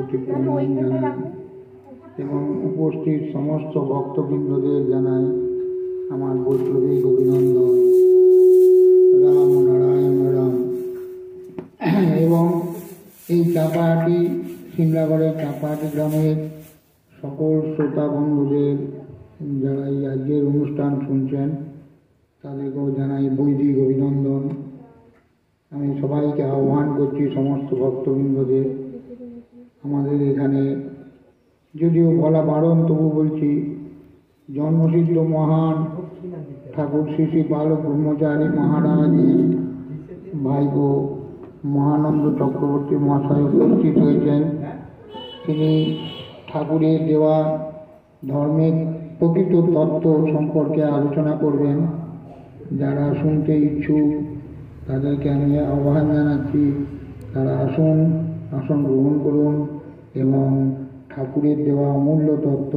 কোটি প্রণাম জানাই এবং উপস্থিত সমস্ত ভক্তবৃন্দদের জানাই আমার বৈষ্ণবিক অভিনন্দন। রাম নারায়ণ রাম। এবং এই চাপাহাটি, সিমলাগড়ের চাপাহাটি গ্রামের সকল শ্রোতা বন্ধুদের যারা এই আজকের অনুষ্ঠান শুনছেন তাদেরকেও জানাই বৈদিক অভিনন্দন। আমি সবাইকে আহ্বান করছি, সমস্ত ভক্তবৃন্দদের, আমাদের এখানে যদিও বলা বারণ তবু বলছি, জন্মসিদ্ধ মহান ঠাকুর শ্রী শ্রী বালক ব্রহ্মচারী মহারাজ ভাইপো মহানন্দ চক্রবর্তী মহাশয় উপস্থিত হয়েছেন। তিনি ঠাকুরের দেওয়া ধর্মের প্রকৃত তত্ত্ব সম্পর্কে আলোচনা করবেন। যারা শুনতে ইচ্ছুক তাদেরকে আমি আহ্বান জানাচ্ছি, তারা আসন গ্রহণ করুন এবং ঠাকুরের দেওয়া অমূল্য তত্ত্ব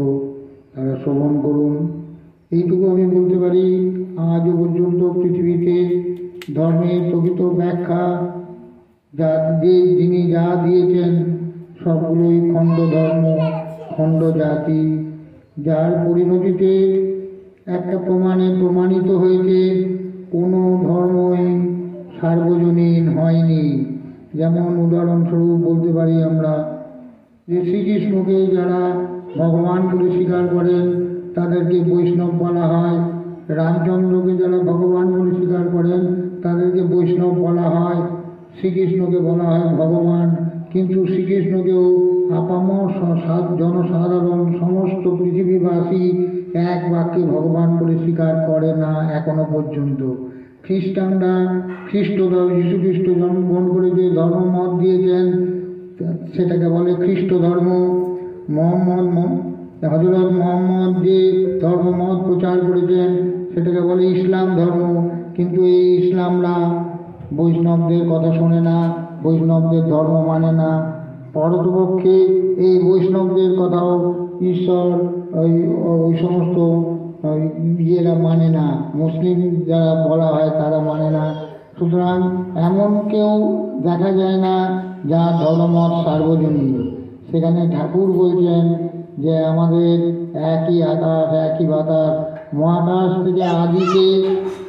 তারা শ্রবণ করুন। এইটুকু আমি বলতে পারি, আজও পর্যন্ত পৃথিবীতে ধর্মের প্রকৃত ব্যাখ্যা যিনি যা দিয়েছেন সবগুলোই খণ্ড ধর্ম, খণ্ড জাতি, যার পরিণতিতে একটা প্রমাণিত হয়েছে কোনো ধর্মই সার্বজনীন হয়নি। যেমন উদাহরণস্বরূপ বলতে পারি আমরা যে শ্রীকৃষ্ণকে যারা ভগবান বলে স্বীকার করেন তাদেরকে বৈষ্ণব বলা হয়, রামচন্দ্রকে যারা ভগবান বলে স্বীকার করেন তাদেরকে বৈষ্ণব বলা হয়, শ্রীকৃষ্ণকে বলা হয় ভগবান। কিন্তু শ্রীকৃষ্ণকেও আপামর জনসাধারণ সমস্ত পৃথিবীবাসী এক বাক্যে ভগবান বলে স্বীকার করে না এখনো পর্যন্ত। খ্রিস্টানরা যীশু খ্রিস্ট জন্মগ্রহণ করে যে ধর্মমত দিয়েছেন সেটাকে বলে খ্রিস্ট ধর্ম। হযরত মুহাম্মদ যে ধর্মমত প্রচার করেছেন সেটাকে বলে ইসলাম ধর্ম। কিন্তু এই ইসলামরা বৈষ্ণবদের কথা শোনে না, বৈষ্ণবদের ধর্ম মানে না। পরোক্ষে এই বৈষ্ণবদের কথাও ঈশ্বর ওই সমস্ত ইয়েরা মানে না, মুসলিম যারা বলা হয় তারা মানে না। সুতরাং এমন কেউ দেখা যায় না যার ধর্মমত সার্বজনীন। সেখানে ঠাকুর বলছেন যে আমাদের একই আকাশ, একই বাতাস। মহাকাশ থেকে আদিতে,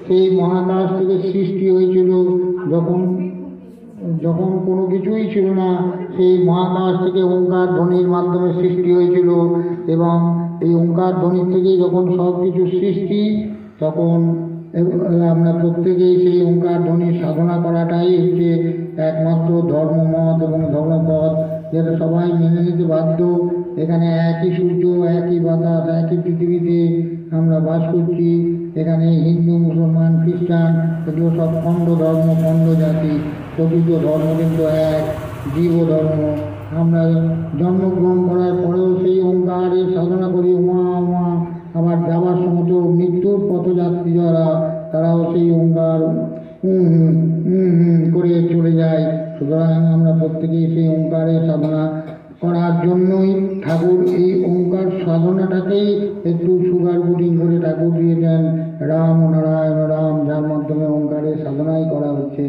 সেই মহাকাশ থেকে সৃষ্টি হয়েছিল যখন কোনো কিছুই ছিল না, সেই মহাকাশ থেকে ওঙ্কার ধ্বনির মাধ্যমে সৃষ্টি হয়েছিল। এবং এই ওঙ্কার ধ্বনির থেকে যখন সব কিছু সৃষ্টি, তখন আমরা প্রত্যেকেই সেই ওঙ্কার ধ্বনির সাধনা করাটাই হচ্ছে একমাত্র ধর্মমত এবং ধর্মপথ, যেটা সবাই মেনে নিতে বাধ্য। এখানে একই সূর্য, একই বাতাস, একই পৃথিবীতে আমরা বাস করছি। এখানে হিন্দু, মুসলমান, খ্রিস্টান এগুলো সব খণ্ড ধর্ম, খণ্ড জাতি। প্রকৃত ধর্ম কিন্তু এক, জীব ধর্ম। আমরা জন্মগ্রহণ করার পরেও সেই ওঙ্কারের সাধনা করি, উমা উমা। আবার যাবার সময় মৃত্যুর পথযাত্রী যারা, তারাও সেই ওঙ্কার করে চলে যায়। সুতরাং আমরা প্রত্যেকেই সেই ওঙ্কারের সাধনা করার জন্যই ঠাকুর এই ওঙ্কার সাধনাটাকেই একটু সুগার কোটিং করে ঠাকুর দিয়েছেন রাম নারায়ণ রাম, যার মাধ্যমে ওঙ্কারের সাধনাই করা হচ্ছে।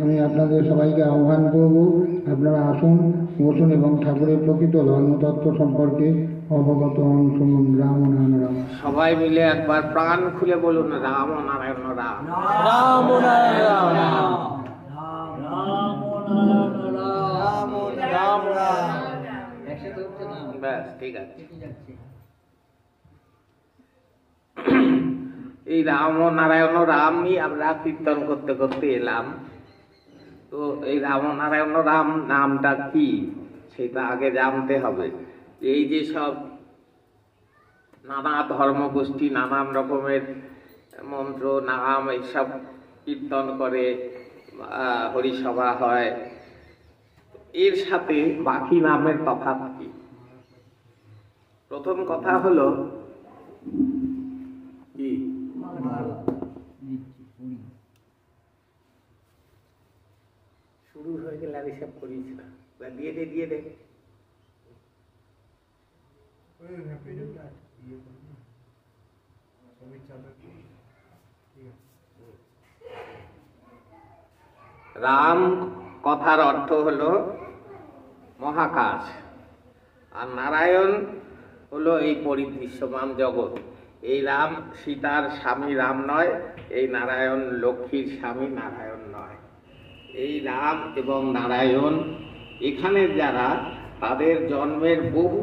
আমি আপনাদের সবাইকে আহ্বান করব, আপনারা আসুন, বসুন এবং ঠাকুরের প্রকৃত ধর্মতত্ত্ব সম্পর্কে অবগত হন, শুনুন। রাম নারায়ণ রাম। সবাই মিলে একবার প্রাণ খুলে বলুন রাম নারায়ণ রাম। রাম নারায়ণ রাম। রাম রাম। ব্যাস, ঠিক আছে। এই রাম নারায়ণ রামই আমরা কীর্তন করতে করতে এলাম। তো এই রাম নারায়ণ রাম নামটা কি সেটা আগে জানতে হবে। এই যে সব নানা ধর্মগোষ্ঠী নানান রকমের মন্ত্র নাম এইসব কীর্তন করে, হরিসভা হয়, এর সাথে বাকি নামের তফাৎ কি? প্রথম কথা হলো কি, শুরু হয়ে গেলে আর এসব করিস না, দিয়ে দে। রাম কথার অর্থ হলো মহাকাশ। আর নারায়ণ হলো এই পরিদৃশ্যমান জগৎ। এই রাম সীতার স্বামী রাম নয়, এই নারায়ণ লক্ষ্মীর স্বামী নারায়ণ নয়। এই রাম এবং নারায়ণ এখানে যারা, তাদের জন্মের বহু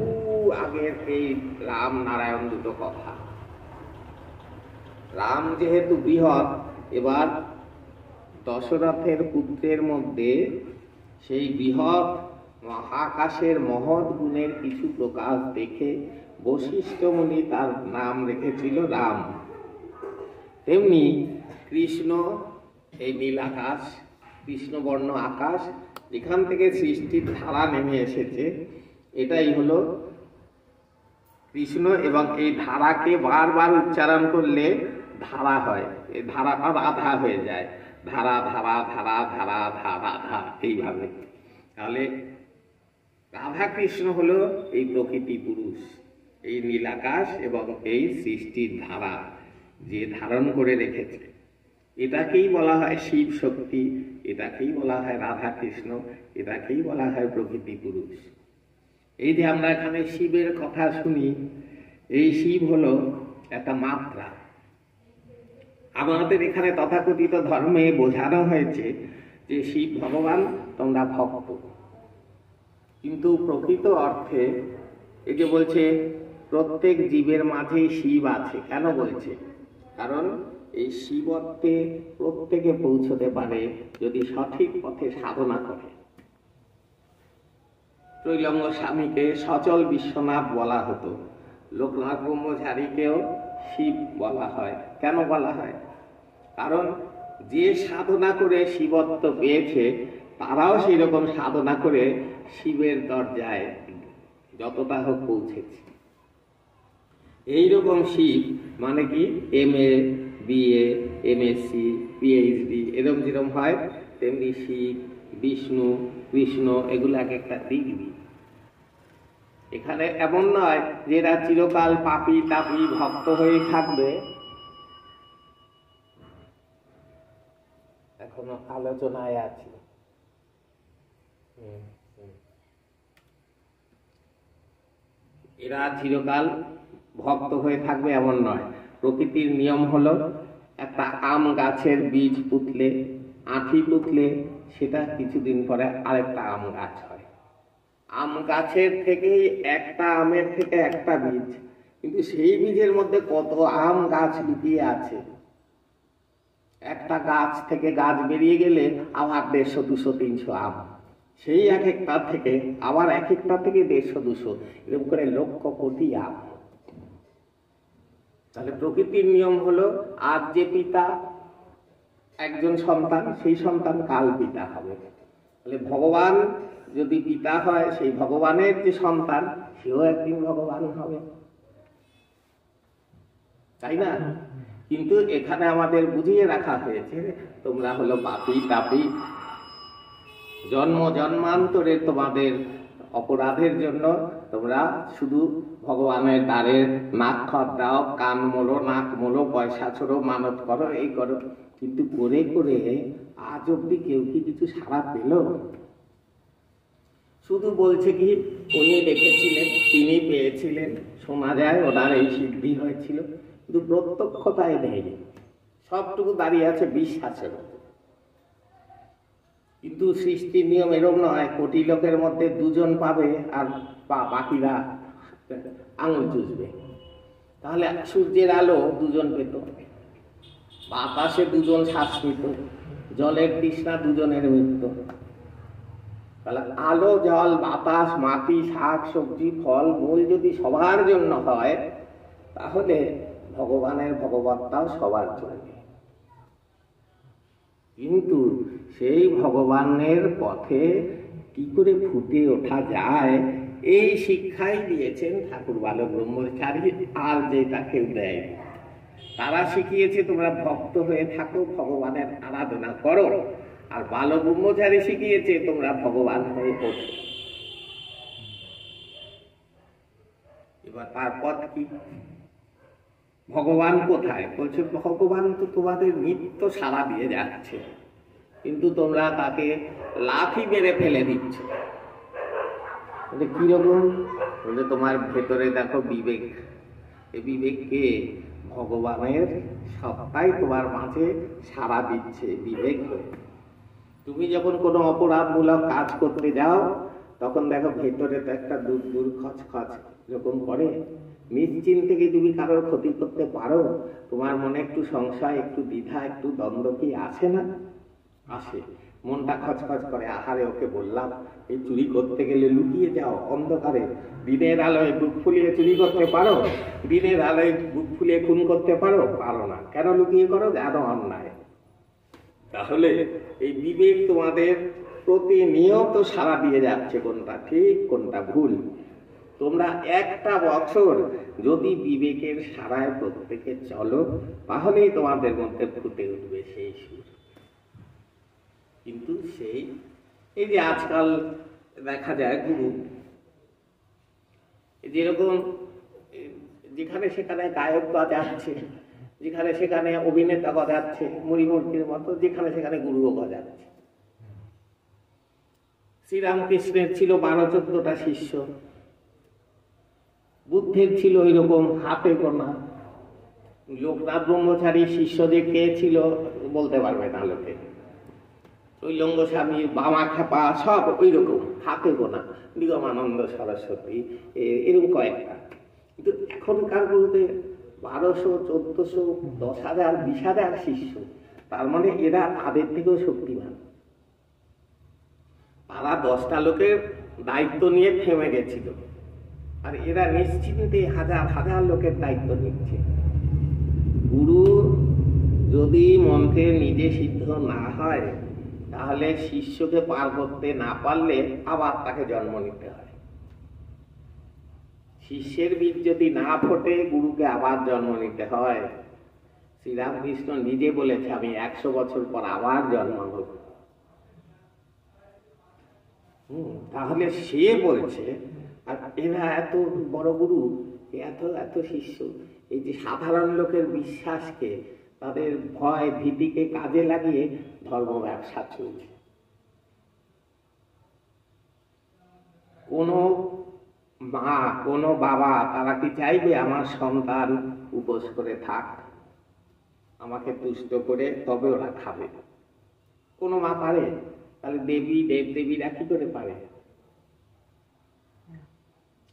আগের এই রাম নারায়ণ দুটো কথা। রাম যেহেতু বৃহৎ, এবার দশরথের পুত্রের মধ্যে সেই বৃহৎ মহাকাশের মহৎ গুণের কিছু প্রকাশ দেখে বশিষ্ঠ মুনি তার নাম রেখেছিল রাম। তেমনি কৃষ্ণ এই নীল আকাশ, কৃষ্ণবর্ণ আকাশ, যেখান থেকে সৃষ্টির ধারা নেমে এসেছে, এটাই হলো কৃষ্ণ। এবং এই ধারাকে বারবার উচ্চারণ করলে ধারা হয়, এই ধারাটা রাধা হয়ে যায়। ধারা ধারা ধারা ধারা ধারা ধা, এইভাবে। তাহলে রাধা কৃষ্ণ হলো এই প্রকৃতি পুরুষ, এই নীলাকাশ এবং এই সৃষ্টির ধারা যে ধারণ করে রেখেছে, এটাকেই বলা হয় শিব শক্তি, এটাকেই বলা হয় রাধা কৃষ্ণ, এটাকেই বলা হয় প্রকৃতি পুরুষ। এই যে আমরা এখানে শিবের কথা শুনি, এই শিব হলো একটা মাত্রা। আমাদের এখানে তথাকথিত ধর্মে বোঝানো হয়েছে যে শিব ভগবান, তোমরা ভক্ত। কিন্তু প্রকৃত অর্থে এই যে বলছে প্রত্যেক জীবের মাঝে শিব আছে, কেন বলছে? কারণ এই শিবত্বে প্রত্যেকে পৌঁছতে পারে যদি সঠিক পথে সাধনা করে। ত্রৈলঙ্গ স্বামীকে সচল বিশ্বনাথ বলা হতো, লোকনাথ ব্রহ্মচারীকেও শিব বলা হয়। কেন বলা হয়? কারণ যে সাধনা করে শিবত্ব পেয়েছে, তারাও সেই রকম সাধনা করে শিবের দরজায় যতটা হোক পৌঁছেছে। এইরকম শিব মানে কি, MA BA MSc PhD এরকম যেরকম হয়, তেমনি শিব, বিষ্ণু, কৃষ্ণ, এগুলো এক একটা ডিগ্রি। এখানে এমন নয় যে এরা চিরকাল পাপি তাপি ভক্ত হয়ে থাকবে। এখনো আলোচনায় আছে। এরা চিরকাল ভক্ত হয়ে থাকবে এমন নয়। প্রকৃতির নিয়ম হলো, একটা আম গাছের বীজ পুঁতলে, আঁঠি পুঁতলে, সেটা কিছুদিন পরে আরেকটা আম গাছ হয়। আম গাছের থেকেই একটা আমের থেকে একটা বীজ, কিন্তু সেই বীজের মধ্যে কত আম গাছ লুকিয়ে আছে। একটা গাছ থেকে গাছ বেরিয়ে গেলে আবার 150, 200, 300 আম, সেই এক একটা থেকে আবার এক একটা থেকে 150, 200, এরকম করে লক্ষ কোটি আম। তাহলে প্রকৃতির নিয়ম হলো, আজ যে পিতা একজন সন্তান, সেই সন্তান কাল পিতা হবে। তাহলে ভগবান যদি পিতা হয়, সেই ভগবানের যে সন্তান, সেও একদিন ভগবান হবে, তাই না? কিন্তু এখানে আমাদের বুঝিয়ে রাখা হয়েছে, তোমরা হলো পাপী তাপী, জন্ম জন্মান্তরে তোমাদের অপরাধের জন্য তোমরা শুধু ভগবানের দ্বারে নাক খত দাও, কান মোলো, নাক মোলো, পয়সা ছোড়ো, মানত করো, এই করো। কিন্তু করে করে আজ অব্দি কেউ কি কিছু সাড়া পেল? শুধু বলছে কি, উনি দেখেছিলেন, তিনি পেয়েছিলেন, শোনা যায় ওনার এই সিদ্ধি হয়েছিল, কিন্তু প্রত্যক্ষতায় নেই। সবটুকু দাঁড়িয়ে আছে বিশ্বাসের। কিন্তু সৃষ্টির নিয়ম এরকম নয়, কোটি লোকের মধ্যে 2 জন পাবে আর বাকিরা আঙুল চুষবে। তাহলে সূর্যের আলো 2 জন পেত, বাতাসে 2 জন শ্বাস নিত, জলের তৃষ্ণা 2 জনের মৃত্যু। তাহলে আলো, জল, বাতাস, মাটি, শাক সবজি, ফল মূল যদি সবার জন্য হয়, তাহলে ভগবানের ভগবত্তাও সবার জন্য। কিন্তু সেই ভগবানের পথে কি করে ফুটে ওঠা যায়, এই শিক্ষাই দিয়েছেন ঠাকুর বালক ব্রহ্মচারী, আর যেটা কেউ দেয়। তারা শিখিয়েছে তোমরা ভক্ত হয়ে থাকো, ভগবানের আরাধনা করো। আর বালক ব্রহ্মচারী শিখিয়েছে তোমরা ভগবান হয়ে ওঠো। এবার তার পথ কি? ভগবান কোথায়? বলছে ভগবান তো তোমাদের নিত্য সাড়া দিয়ে যাচ্ছে, কিন্তু তোমরা তাকে লাথি মেরে ফেলে দিচ্ছ। বলে কিরকম? বলে তোমার ভেতরে দেখো বিবেক, এই বিবেককে ভগবানের সত্তাই তোমার মাঝে সাড়া দিচ্ছে বিবেক হয়ে। তুমি যখন কোনো অপরাধমূলক কাজ করতে যাও তখন দেখো ভেতরে তো একটা দূর দূর খচখচ এরকম করে। নিশ্চিন্তে কি তুমি কারোর ক্ষতি করতে পারো? তোমার মনে একটু সংশয়, একটু দ্বিধা, একটু দ্বন্দ্ব কি আসে না? আসে। মনটা খচখচ করে, আহারে ওকে বললাম এই চুরি করতে গেলে লুকিয়ে যাও অন্ধকারে, দিনের আলোয় বুক ফুলিয়ে চুরি করতে পারো? দিনের আলোয় বুক ফুলিয়ে খুন করতে পারো? পারো না। কেন লুকিয়ে করো? জানো অন্যায়। তাহলে এই বিবেক তোমাদের প্রতিনিয়ত সাড়া দিয়ে যাচ্ছে কোনটা ঠিক কোনটা ভুল। তোমরা একটা বছর যদি বিবেকের সাড়ায় প্রত্যেকে চলো তাহলেই তোমাদের মধ্যে ফুটে উঠবে সেই সুর। কিন্তু সেই এই যে আজকাল দেখা যায় গুরু যেরকম যেখানে সেখানে গায়ক বাজাচ্ছে, যেখানে সেখানে অভিনেতা বাজাচ্ছে মুড়িমূর্তির মতো, যেখানে সেখানে গুরুও বাজাচ্ছে। শ্রীরামকৃষ্ণের ছিল 12-14টা শিষ্য, বুদ্ধের ছিল এরকম হাতে গোনা, লোকনাথ ব্রহ্মচারীর শিষ্য যে কে ছিল বলতে পারবে না লোকে, ঐলঙ্গ স্বামী, বামা খেপা সব ওই রকম হাতে গোনা, নিগমানন্দ সরস্বতী এরকম কয়েকটা। কিন্তু এখনকার গুরুদের 1200, 1400, 10,000, 20,000 শিষ্য। তার মানে এরা তাদের থেকেও শক্তিমান। তারা 10টা লোকের দায়িত্ব নিয়ে থেমে গেছিল, আর এরা নিশ্চিন্তে হাজার হাজার লোকের দায়িত্ব নিচ্ছে। গুরু যদি মন্ত্রে নিজে সিদ্ধ না হয় তাহলে শিষ্যকে পার করতে না পারলে আবার তাকে জন্ম নিতে হয়। শিষ্যের বীজ যদি না ফোটে গুরুকে আবার জন্ম নিতে হয়। শ্রীরামকৃষ্ণ নিজে বলেছে আমি 100 বছর পর আবার জন্ম হব। তাহলে সে বলছে, আর এরা এত বড় গুরু, এত এত শিষ্য, এই যে সাধারণ লোকের বিশ্বাসকে, তাদের ভয় ভীতিকে কাজে লাগিয়ে ধর্ম ব্যবসা চলছে। কোনো মা, কোনো বাবা তারা কি চাইবে আমার সন্তান উপোস করে থাক, আমাকে তুষ্ট করে তবে ওরা খাবে? কোনো মা পারে? তাহলে দেবী দেবদেবীরা কি করে পারে?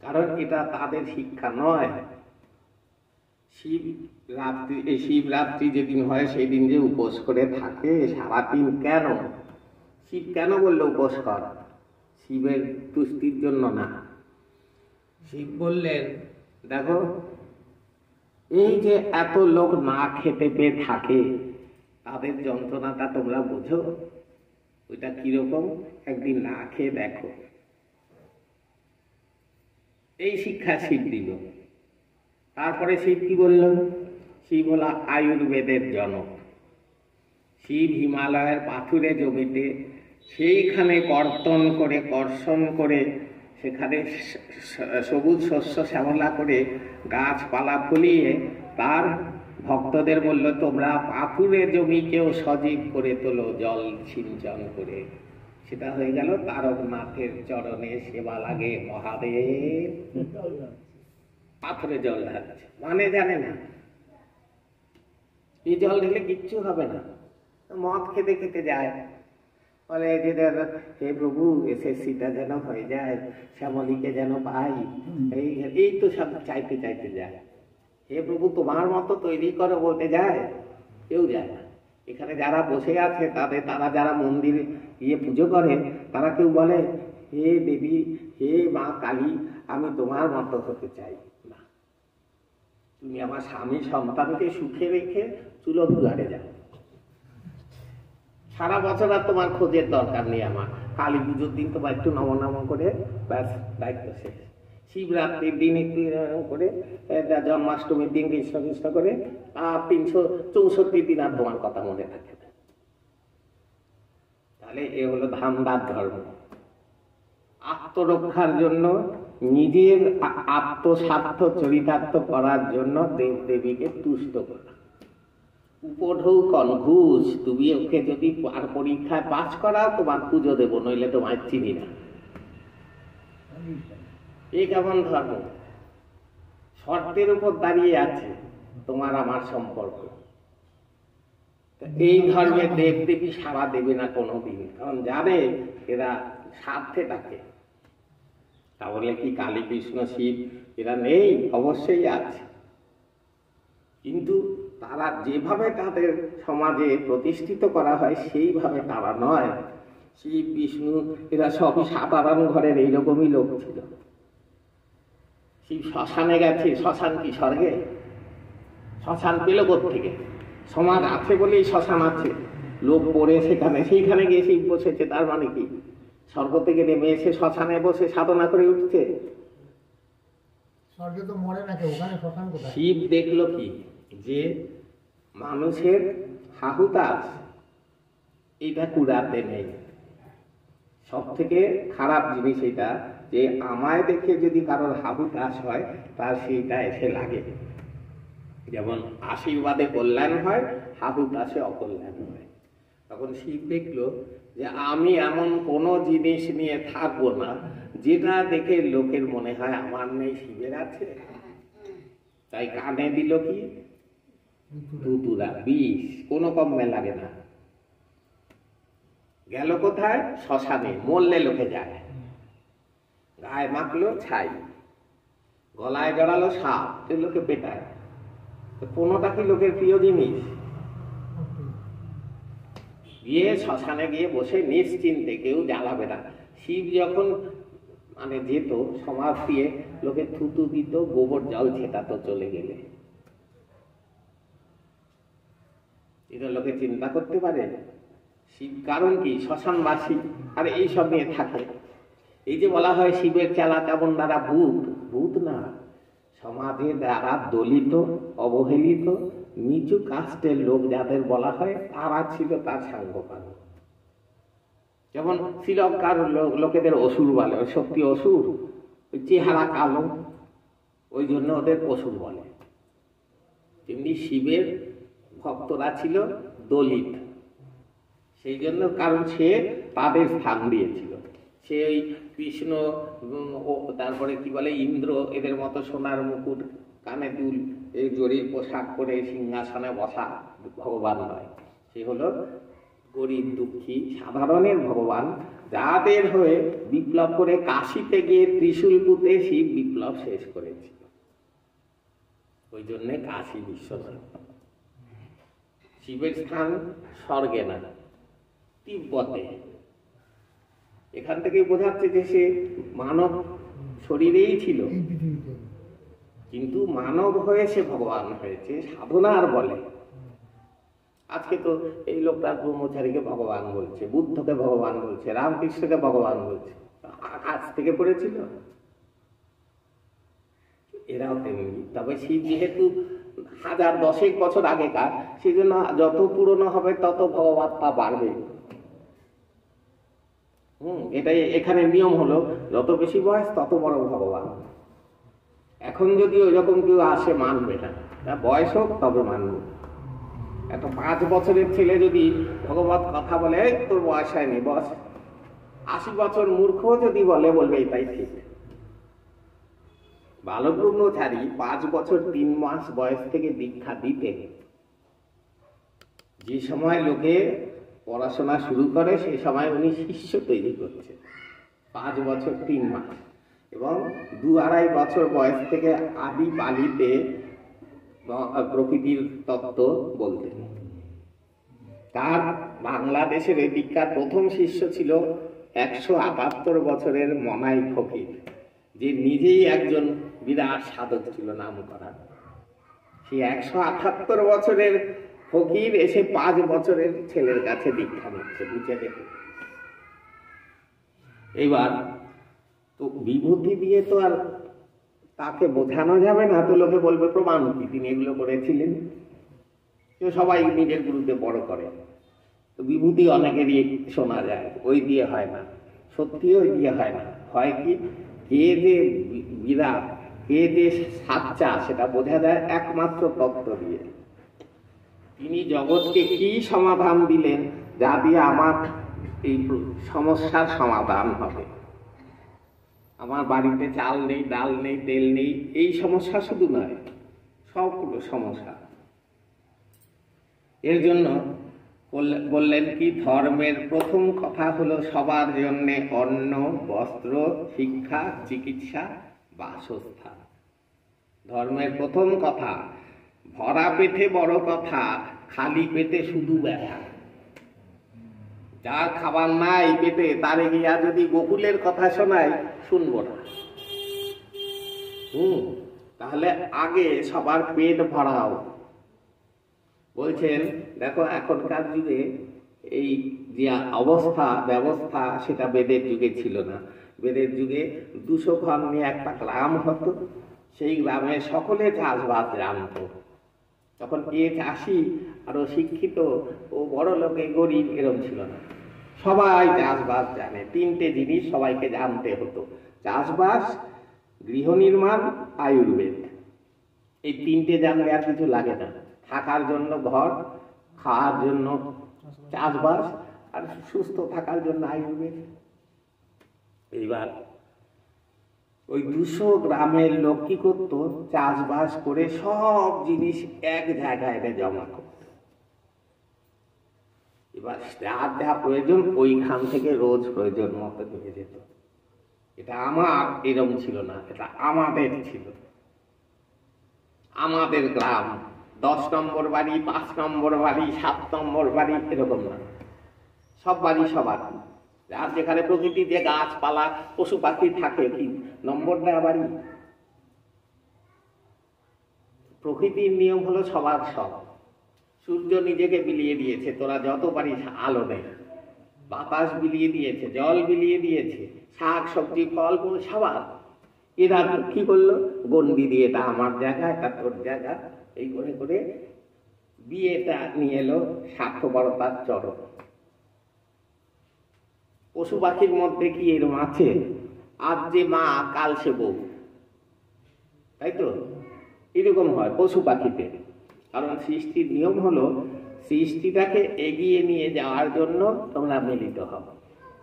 কারণ এটা তাদের শিক্ষা নয়। শিবরাত্রি যেদিন হয় সেই দিন যে উপোস করে থাকে সারাদিন, কেন? শিব কেন বললো উপোস কর? শিবের তুষ্টির জন্য না। শিব বললেন দেখো এই যে এত লোক না খেতে পেয়ে থাকে তাদের যন্ত্রণাটা তোমরা বোঝো? ওইটা কিরকম একদিন না খেয়ে দেখো। এই শিক্ষা শিব দিল। তারপরে শিব কি বলল? শিব হলো আয়ুর্বেদের জনক। শিব হিমালয়ের পাথুরে জমিতে সেইখানে কর্তন করে, কর্ষণ করে, সেখানে সবুজ শস্য শ্যামলা করে গাছপালা ফলিয়ে তার ভক্তদের বলল তোমরা পাথুরে জমিকেও সজীব করে তোলো জল সিঞ্চন করে। সেটা হয়ে গেল তারকনাথের চরণে সেবা লাগে মহাদেব। পাথরে জল ঢালছে, মানে জানে না এই জল ঢেলে কিচ্ছু হবে না। মদ খেতে খেতে যায়, বলে যে হে প্রভু এসএসসিটা যেন হয়ে যায়, শ্যামলীকে যেন পাই, এই তো সব চাইতে চাইতে যায়। হে প্রভু তোমার মতো তৈরি করে বলতে যায়, কেউ যায় না। এখানে যারা বসে আছে তারা যারা মন্দির পুজো করে তারা কেউ বলে হে দেবী, হে মা কালী, আমি তোমার মতো হতে চাই না। তুমি আমার স্বামী সন্তানকে সুখে রেখে চুলো দুয়ারে যাও, সারা বছর আর তোমার খোঁজের দরকার নেই আমার। কালী পুজোর দিন তোমার একটু নম করে ব্যাস দায়িত্ব শেষ। শিবরাত্রির দিন একটু করে, জন্মাষ্টমীর দিন কৃষ্ণ করে, আর 364 দিন আর তোমার কথা মনে থাকে না। তাহলে এ হলো ধান্দার ধর্ম। আত্মরক্ষার জন্য, নিজের আত্মস্বার্থ চরিতার্থ করার জন্য দেব দেবীকে তুষ্ট করা। উপঢৌ কনঘুষ, তুমি ওকে যদি পরীক্ষায় পাস করাও তোমার পুজো দেবো, নইলে তোমার চিনি না। এই কেমন ধর্ম? শর্তের উপর দাঁড়িয়ে আছে তোমার আমার সম্পর্ক। এই ধর্মের দেব দেবী সাড়া দেবে না কোনোদিন, কারণ জানে এরা স্বার্থে থাকে। তাহলে কি কালী কৃষ্ণ শিব এরা নেই? অবশ্যই আছে, কিন্তু তারা যেভাবে তাদের সমাজে প্রতিষ্ঠিত করা হয় সেইভাবে তারা নয়। শিব বিষ্ণু এরা সবই সাধারণ ঘরের এইরকমই লোক ছিল। শিব শ্মশানে গেছে, শ্মশান কি স্বর্গে? শ্মশান পেল থেকে? সমাজ আছে বলেই শ্মশান আছে, লোক পড়ে সেখানে, সেইখানে গিয়ে শিব বসেছে, তার মানে কি স্বর্গ থেকে নেমে এসে শ্মশানে বসে সাধনা করে উঠছে? স্বর্গে তো মরে না কেউ, ওখানে শ্মশান কোথায়? শিব দেখলো কি, যে মানুষের হাহুতাস এটা কুড়াতে নেই। সব থেকে খারাপ জিনিস এটা, যে আমায় দেখে যদি কারোর হাহুতাস হয় তার সেইটা এসে লাগে। যেমন আশীর্বাদে কল্যাণ হয়, হাহুতাসে অকল্যাণ হয়। তখন শিব দেখলো যে আমি এমন কোনো জিনিস নিয়ে থাকবো না যেটা দেখে লোকের মনে হয় আমার নেই, শিবের আছে। তাই কানে দিল কি ধুতুরা, বিষ, কোনো কমে লাগে না। গেল কোথায়? শ্মশানে। মরলে লোকে যায়, গায়ে মাখলো ছাই, গলায় জড়ালো সাপ, লোকে পেটায়। কোনোটা কি লোকের প্রিয় জিনিস? গিয়ে শ্মশানে গিয়ে বসে নিশ্চিন্তে, কেউ জ্বালাবে না। শিব যখন মানে যেত সমাজ দিয়ে, লোকে থুতু দিত, গোবর জল ছেটাত চলে গেলে। এটা লোকে চিন্তা করতে পারে? শিব কারণ কি? শ্মশানবাসী, আর এইসব নিয়ে থাকে। এই যে বলা হয় শিবের চেলা কেমন দ্বারা ভূত, ভূত না, সমাজে দ্বারা দলিত, অবহেলিত, নিচু কাস্টের লোক যাদের বলা হয়, তারা ছিল তার সাঙ্গপাঙ্গ। যেমন শ্রীলঙ্কার লোকেদের অসুর বলে, সত্যি অসুর, চেহারা কালো, ওই জন্য ওদের অসুর বলে। তেমনি শিবের ভক্তরা ছিল দলিত, সেই জন্য, কারণ সে তাদের স্থান দিয়েছিল। সে ওই কৃষ্ণ, তারপরে কি বলে ইন্দ্র, এদের মতো সোনার মুকুট, কানে দুল, এই জরির পোশাক পরে সিংহাসনে বসা ভগবান নয়। সে হলো গরিব দুঃখী সাধারণের ভগবান, যাদের হয়ে বিপ্লব করে কাশিতে গিয়ে ত্রিশূল পুঁতে শিব বিপ্লব শেষ করেছিল। ওই জন্যে কাশী বিশ্বনাথ। শিবের স্থান স্বর্গে না, তিব্বতে। এখান থেকে বোঝাচ্ছে যে সে মানব শরীরেই ছিল, কিন্তু মানব হয়ে সে ভগবান হয়েছে সাধনার বলে। আজকে তো এই লোকটা ব্রহ্মচারীকে ভগবান বলছে, বুদ্ধকে ভগবান বলছে, রামকৃষ্ণকে ভগবান বলছে, আজ থেকে পড়েছিল? এরাও তেমনি। তবে শিব যেহেতু 1010 বছর আগেকার, সেই জন্য যত পুরনো হবে তত ভগবাত্মা বাড়বে। এটাই এখানে নিয়ম হলো, যত বেশি বয়স তত বড় ভগবান। এখন যদি ওই রকম কেউ আসে, মানবে না, বয়স হোক তবে মানবে। একটা 5 বছরের ছেলে যদি ভগবত কথা বলে, তোর বয়স হয়নি, বস 80 বছর, মূর্খ যদি বলবে এটাই ঠিক। বালক ব্রহ্মচারী 5 বছর 3 মাস বয়স থেকে দীক্ষা দিতে, যে সময় লোকে পড়াশোনা শুরু করে সেই সময় উনি শিষ্য তৈরি করছে। 5 বছর 3 মাস, এবং 2-2.5 বছর বয়স থেকে আদি পালিতে প্রকৃতির তত্ত্ব বলতেন। তার বাংলাদেশের এই দীক্ষার প্রথম শিষ্য ছিল 178 বছরের মনাই ফকির, যে নিজেই একজন বিরাট সাধক ছিল, নাম করা। সেই 178 বছরের ফকির এসে 5 বছরের ছেলের কাছে দীক্ষা নিচ্ছে, বুঝে দেখে। এবার তো বিভূতি দিয়ে তো আর তাকে বোঝানো যাবে না, তো লোকে বলবে প্রমাণ কি তিনি এগুলো করেছিলেন। সবাই নিজের গুরুকে বড় করে, তো বিভূতি অনেকেরই শোনা যায়, ওই দিয়ে হয় না, সত্যি ওই দিয়ে হয় না। হয় কি, কে যে বিরাট, কে যে সাচ্চা, সেটা বোঝা যায় একমাত্র তত্ত্ব দিয়ে। তিনি জগৎকে কি সমাধান দিলেন, যা দিয়ে আমার এই সমস্যার সমাধান হবে। আমার বাড়িতে চাল নেই, ডাল নেই, তেল নেই, এই সমস্যা শুধু নয়, সবগুলো সমস্যা। এর জন্য বললেন কি, ধর্মের প্রথম কথা হলো সবার জন্য অন্ন, বস্ত্র, শিক্ষা, চিকিৎসা, বাসস্থান। ধর্মের প্রথম কথা। ভরা পেটে বড় কথা, খালি পেটে শুধু ব্যথা। যার খাবার নাই পেটে, তারে গিয়া যদি গোকুলের কথা শোনায়, শুনবো না। তাহলে আগে সবার পেট ভরাও। বলছেন দেখো, এখনকার যুগে এই যে অবস্থা ব্যবস্থা, সেটা বেদের যুগে ছিল না। বেদের যুগে 200 ঘর নিয়ে একটা গ্রাম হতো, সেই গ্রামে সকলে চাষবাস জানত। তখন কে চাষি আরো শিক্ষিত ও বড় লোকে গরিব এরকম ছিল না, সবাই চাষবাস জানে। 3টে জিনিস সবাইকে জানতে হতো: চাষবাস, গৃহ নির্মাণ, আয়ুর্বেদ। এই 3টে জানলে আর কিছু লাগে না। থাকার জন্য ঘর, খাওয়ার জন্য চাষবাস, আর সুস্থ থাকার জন্য আয়ুর্বেদ। এইবার ওই 200 গ্রামের লোক কি করতো? চাষবাস করে সব জিনিস এক জায়গায় জমা করত। এবার যার যা প্রয়োজন ওইখান থেকে রোজ প্রয়োজন মতো নিয়ে যেত। এটা আমার এরকম ছিল না, এটা আমাদের ছিল। আমাদের গ্রাম 10 নম্বর বাড়ি, 5 নম্বর বাড়ি, 7 নম্বর বাড়ি এরকম না, সব বাড়ি সবার। আর যেখানে প্রকৃতি, যে গাছপালা, পশু পাখি থাকে, কি নম্বর দেওয়া বাড়ি? প্রকৃতির নিয়ম হলো সবার সব। সূর্য নিজেকে বিলিয়ে দিয়েছে, তোরা যত পারিস আলো নেই। বাতাস বিলিয়ে দিয়েছে, জল বিলিয়ে দিয়েছে, শাক সবজি ফল ফুল সবার। এরা কি করলো? গন্ডি দিয়ে এটা আমার জায়গা, এটা তোর জায়গা, এই করে করে বিয়েটা নিয়ে এলো স্বার্থপরতার চরম। পশু পাখির মধ্যে কি এরকম আছে? আজ যে মা, কাল সে বউ, তাই তো? এরকম হয় পশু পাখিতে। কারণ সৃষ্টির নিয়ম হলো, সৃষ্টিটাকে এগিয়ে নিয়ে যাওয়ার জন্য তোমরা মিলিত হও।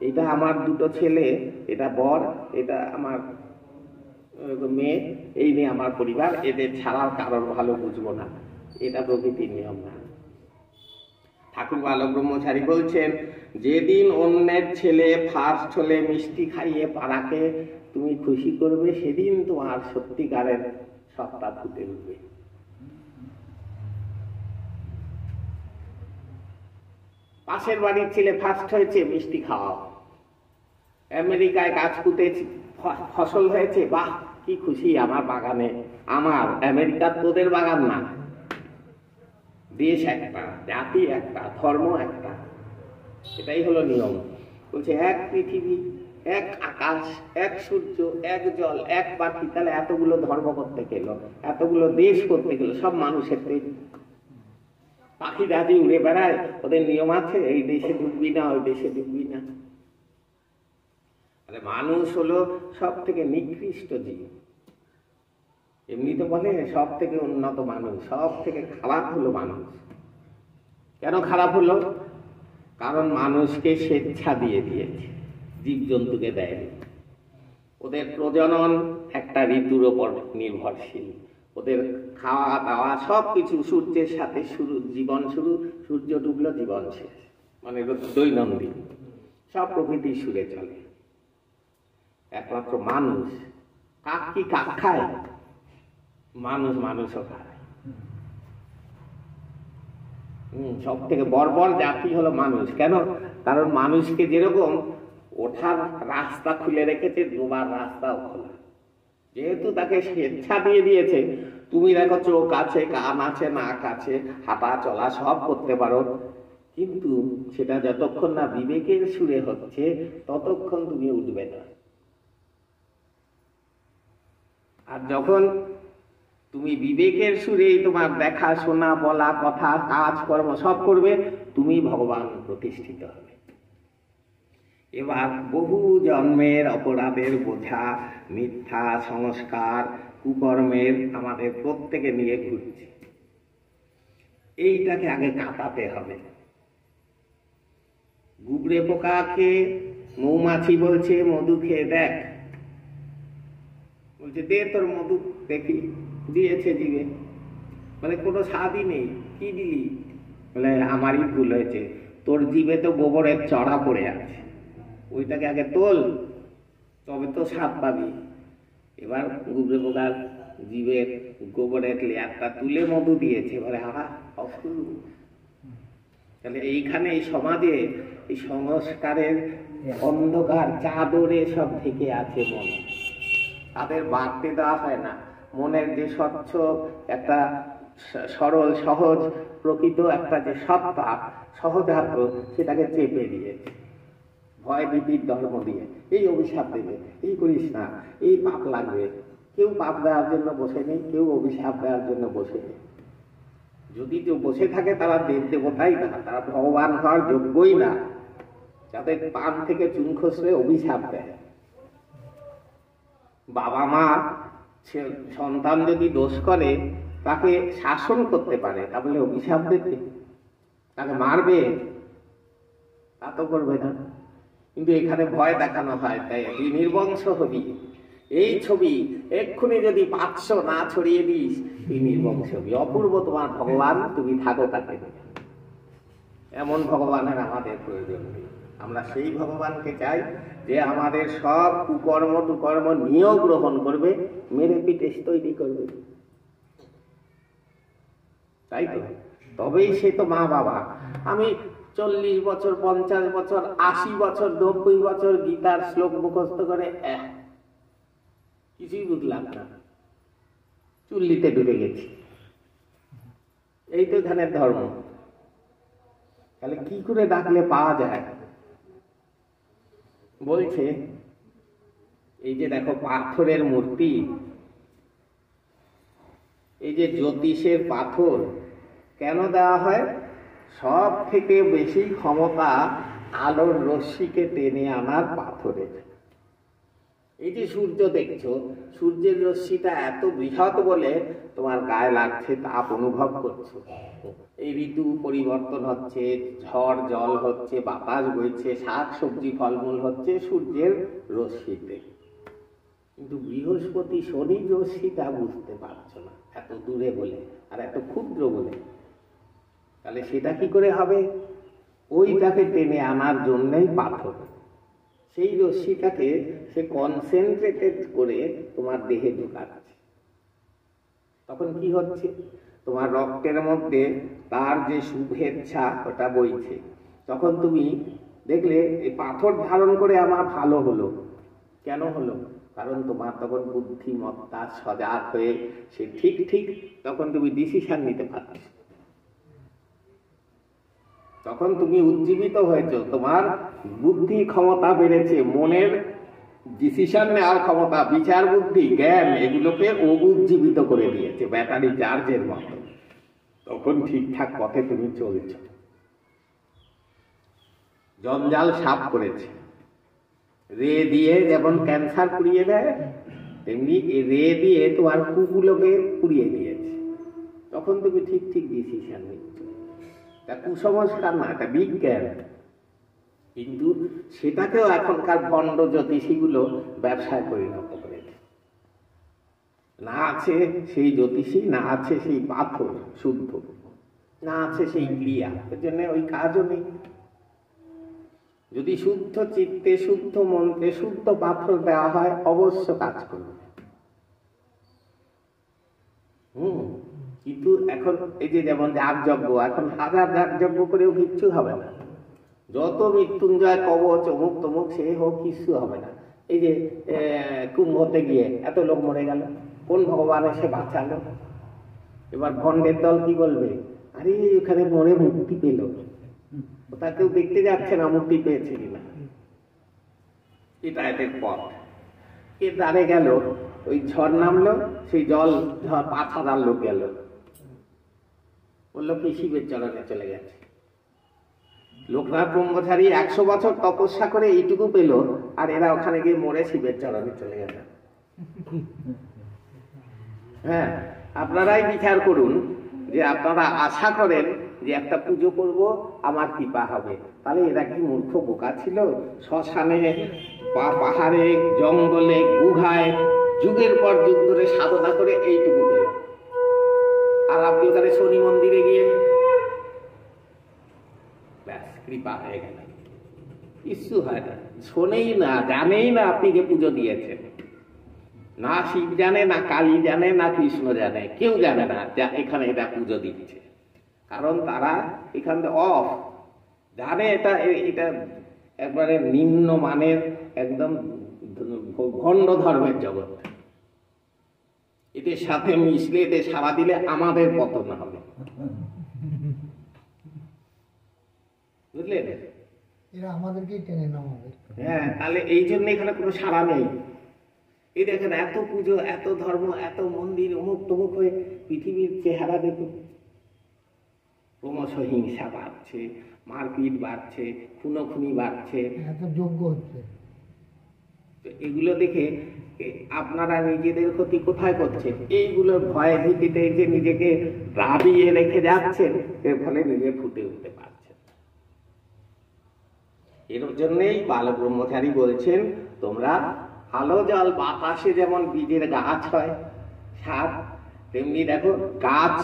এটা আমার 2টো ছেলে, এটা বর, এটা আমার মেয়ে, এই নিয়ে আমার পরিবার, এদের ছাড়া কারোর ভালো বুঝবো না। এটা প্রকৃতির নিয়ম না। ঠাকুর বালক ব্রহ্মচারী বলছেন, যেদিন অন্যের ছেলে ফার্স্ট হলে মিষ্টি খাইয়ে পাড়াকে তুমি খুশি করবে, সেদিন তোমার সত্যিকারের সত্তা ফুটে উঠবে। পাশের বাড়ির ছেলে ফার্স্ট হয়েছে, মিষ্টি খাওয়াও। আমেরিকায় গাছ পুঁতে ফসল হয়েছে, বাহ কি খুশি আমার বাগানে। আমার আমেরিকার তোদের বাগান না। দেশ একটা, জাতি একটা, ধর্ম একটা, এটাই হলো নিয়ম। বলছে এক পৃথিবী, এক আকাশ, এক সূর্য, এক জল, এক পাখি। তাহলে এতগুলো ধর্ম করতে গেল, এতগুলো দেশ করতে গেল, সব মানুষের তৈরি। পাখি রাজি উড়ে বেড়ায়, ওদের নিয়ম আছে, এই দেশে ঢুকবি না, ওই দেশে ঢুকবি না। মানুষ হলো সব থেকে নিকৃষ্ট জীব। এমনি তো বলে সব থেকে উন্নত মানুষ, সব থেকে খারাপ হলো মানুষ। কেন খারাপ হলো? কারণ মানুষকে স্বেচ্ছা দিয়ে দিয়েছে, জীবজন্তুকে দেয়নি। ওদের প্রজনন একটা ঋতুর ওপর নির্ভরশীল। ওদের খাওয়া দাওয়া সবকিছু সূর্যের সাথে শুরু, জীবন শুরু, সূর্য ডুবলো জীবন শেষ, মানে দৈনন্দিন সব প্রকৃতির সুরে চলে। একমাত্র মানুষ, কাক কি কাক খায়? মানুষ মানুষও খায়। সব থেকে বর্বর জাতি হলো মানুষ। কেন? কারণ মানুষকে যেরকম ওঠার রাস্তা খুলে রেখেছে, ডোবার রাস্তাও খোলা। যেহেতু তাকে স্বেচ্ছা দিয়ে দিয়েছে, তুমি দেখো চোখ আছে, কান আছে, নাক আছে, হাঁটা চলা সব করতে পারো, কিন্তু সেটা যতক্ষণ না বিবেকের সুরে হচ্ছে ততক্ষণ তুমি উঠবে না। আর যখন তুমি বিবেকের সুরেই তোমার দেখা শোনা বলা কথা কাজ কর্ম সব করবে, তুমি ভগবান প্রতিষ্ঠিত হবে। এবার বহু জন্মের অপরাধের বোঝা, মিথ্যা সংস্কার, কুকর্মের আমাদের প্রত্যেকে নিয়ে ঘুরছে। এইটাকে আগে কাটাতে হবে। গুবরে পোকাকে মৌমাছি বলছে মধু খেয়ে দেখ, বলছে দে তোর মধু দেখি। দিয়েছে জিভে, বলে কোনো স্বাদই নেই। কি দিলি? বলে আমারই ভুল হয়েছে, তোর জিভে তো গোবরের চড়া পড়ে আছে, ওইটাকে আগে তোল, তবে তো স্বাদ পাবি। এবার গুবরে পোকার জীবের গোবরের লেয়ারটা তুলে মধু দিয়েছে। বলে আহা অপূর্ব। তাহলে এইখানে এই সমাজে এই সংস্কারের অন্ধকার চাদরে সব ঢেকে আছে মন, তাদের বাড়তে দেওয়া হয় না। মনের যে স্বচ্ছ একটা সরল সহজ প্রকৃত একটা যে সত্তা সহজাত, সেটাকে চেপে দিয়েছে ভয় ভীতির ধর্ম দিয়ে। এই অভিশাপ দেবে, এই করিস না, এই পাপ লাগবে। কেউ পাপ দেওয়ার জন্য বসে নেই, কেউ অভিশাপ দেওয়ার জন্য বসে নেই। যদি কেউ বসে থাকে তারা দেব দেবতাই না, তারা ভগবান হওয়ার যোগ্যই না, যাদের পান থেকে চুন খসলে অভিশাপ দেয়। বাবা মা সন্তান যদি দোষ করে তাকে শাসন করতে পারে, তাহলে অভিশাপ দেবে, তাকে মারবে, তা তো করবে না। কিন্তু এখানে ভয় দেখানো হয়, তাই তুই নির্বংশ হবি। এই ছবি এক্ষুনি যদি 500 না ছড়িয়ে দিস, তুই নির্বংশ হবি। অপূর্ব তোমার ভগবান, তুমি থাকো তাকে। এমন ভগবানের আমাদের প্রয়োজন নেই। আমরা সেই ভগবানকে চাই যে আমাদের সব কুকর্ম টুকর্ম নিয়েও গ্রহণ করবে, মেরে পিঠে তৈরি করবে, তাই তো? তবেই সে তো মা বাবা। আমি 40 বছর 50 বছর 80 বছর 90 বছর গীতার শ্লোক মুখস্থ করে কিছুই বুঝলাম না, চুল্লিতে ডুবে গেছি। এই তো এখানের ধর্ম। তাহলে কি করে ডাকলে পাওয়া যায়? বলছে এই যে দেখো পাথরের মূর্তি, এই যে জ্যোতিষের পাথর কেন দেওয়া হয়? সব থেকে বেশি ক্ষমতা আলোর রশ্মিকে টেনে আনার পাথরের। এই যে সূর্য দেখছো, সূর্যের রশ্মিটা এত বৃহৎ বলে তোমার গায়ে লাগছে, তাপ অনুভব করছো। এই ঋতু পরিবর্তন হচ্ছে, ঝড় জল হচ্ছে, বাতাস বইছে, শাক সবজি ফলমূল হচ্ছে সূর্যের রশ্মিতে। কিন্তু বৃহস্পতি শনি রশ্মিটা বুঝতে পারছো না, এত দূরে বলে আর এত ক্ষুদ্র বলে। তাহলে সেটা কি করে হবে? ওইটাকে টেনে আনার জন্যই পাথর। সেই রশ্মিটাকে সে কনসেন্ট্রেটেড করে তোমার দেহে ঢোকাচ্ছে। তখন কি হচ্ছে? তোমার রক্তের মধ্যে তার যে শুভেচ্ছা ওটা বইছে। তখন তুমি দেখলে এই পাথর ধারণ করে আমার ভালো হলো। কেন হলো? কারণ তোমার তখন বুদ্ধিমত্তা সজাগ হয়ে সে ঠিক ঠিক তখন তুমি ডিসিশন নিতে পারছো। তখন তুমি উজ্জীবিত হয়েছ, তোমার বুদ্ধি ক্ষমতা বেড়েছে, মনের ডিসিশন নেওয়ার ক্ষমতা, বিচার বুদ্ধি জ্ঞান এগুলোকে উজ্জীবিত করে দিয়েছে ব্যাটারি চার্জের মতো। তখন ঠিকঠাক পথে তুমি চলছ। জঞ্জাল সাফ করেছে। রে দিয়ে যেমন ক্যান্সার পুড়িয়ে দেয়, তেমনি রে দিয়ে তোমার কুগুলোকে পুড়িয়ে দিয়েছে। তখন তুমি ঠিক ঠিক ডিসিশন নিচ্ছ। এটা কুসংস্কার না, এটা বিজ্ঞান। কিন্তু সেটাকেও এখনকার ভণ্ড জ্যোতিষীগুলো ব্যবসায় পরিণত করেছে। না আছে সেই জ্যোতিষী, না আছে সেই পাথর শুদ্ধ, না আছে সেই ক্রিয়া, এর জন্য ওই কাজও নেই। যদি শুদ্ধ চিত্তে শুদ্ধ মন্ত্রে শুদ্ধ পাথর দেওয়া হয়, অবশ্য কাজ করবে। কিন্তু এখন এই যে যেমন যাগযজ্ঞ, এখন হাজার যাগযজ্ঞ করেও কিচ্ছু হবে না। যত মৃত্যুঞ্জয় কবচ অমুক তমুক সে হোক, কিচ্ছু হবে না। এই যে কুম্ভতে গিয়ে এত লোক মরে গেল, কোন ভগবান এসে বাঁচালো? এবার ভণ্ডের দল কি বলবে? আরে ওখানে মরে মুক্তি পেল, ওটা কেউ দেখতে যাচ্ছে না মুক্তি পেয়েছে কিনা। এটা এদের পথ। এর দ্বারে গেল, ওই ঝড় নামলো, সেই জল 5,000 লোক গেল, বললো কি শিবের চরণে চলে গেছে। লোকনাথ ব্রহ্মচারী 100 বছর তপস্যা করে এইটুকু পেল, আর এরা ওখানে গিয়ে মরে শিবের চরণে চলে গেল। হ্যাঁ, আপনারাই বিচার করুন যে আপনারা আশা করেন যে একটা পুজো করব আমার কৃপা হবে, তাহলে এরা কি মূর্খ বোকা ছিল? শ্মশানে, পাহাড়ে, জঙ্গলে, গুহায় যুগের পর যুগ ধরে সাধনা করে এইটুকু পেল। আর আপনি ওখানে শনি মন্দিরে গিয়ে ব্যাস কৃপা হয়ে গেল, কিছু হয় না। শোনেই না, জানেই না আপনি যে পুজো দিয়েছেন। না শিব জানে, না কালী জানে, না কৃষ্ণ জানে, কেউ জানে না যা এখানে এটা পুজো দিচ্ছে। কারণ তারা এখান থেকে অফ জানে, এটা এটা একবারে নিম্ন মানের একদম ভণ্ড ধর্মের জগৎ। এদের সাথে মিশলে, এদের সাড়া দিলে আমাদের পতন হবে, বুঝলেন? এরা আমাদেরকেই টেনে নামাবে। হ্যাঁ, তাহলে এই জন্য এখানে কোনো সাড়া নেই। এই দেখেন এত পুজো, এত ধর্ম, এত মন্দির, অমুক তমুক হয়ে পৃথিবীর চেহারা দেখুন। ক্রমশ হিংসা বাড়ছে, মারপিট বাড়ছে, খুনোখুনি বাড়ছে, এত যোগ্য হচ্ছে। এগুলো দেখে আপনারা নিজেদের ক্ষতি কোথায় করছেন? এইগুলোর ভয় ভীতিতে যে নিজেকে দাবিয়ে রেখে যাচ্ছেন, এর ফলে নিজে ফুটে উঠতে পারছেন। এর জন্যই বাল ব্রহ্মচারী বলছেন, তোমরা আলো জল বাতাসে যেমন বীজের গাছ হয় সার, তেমনি দেখো গাছ।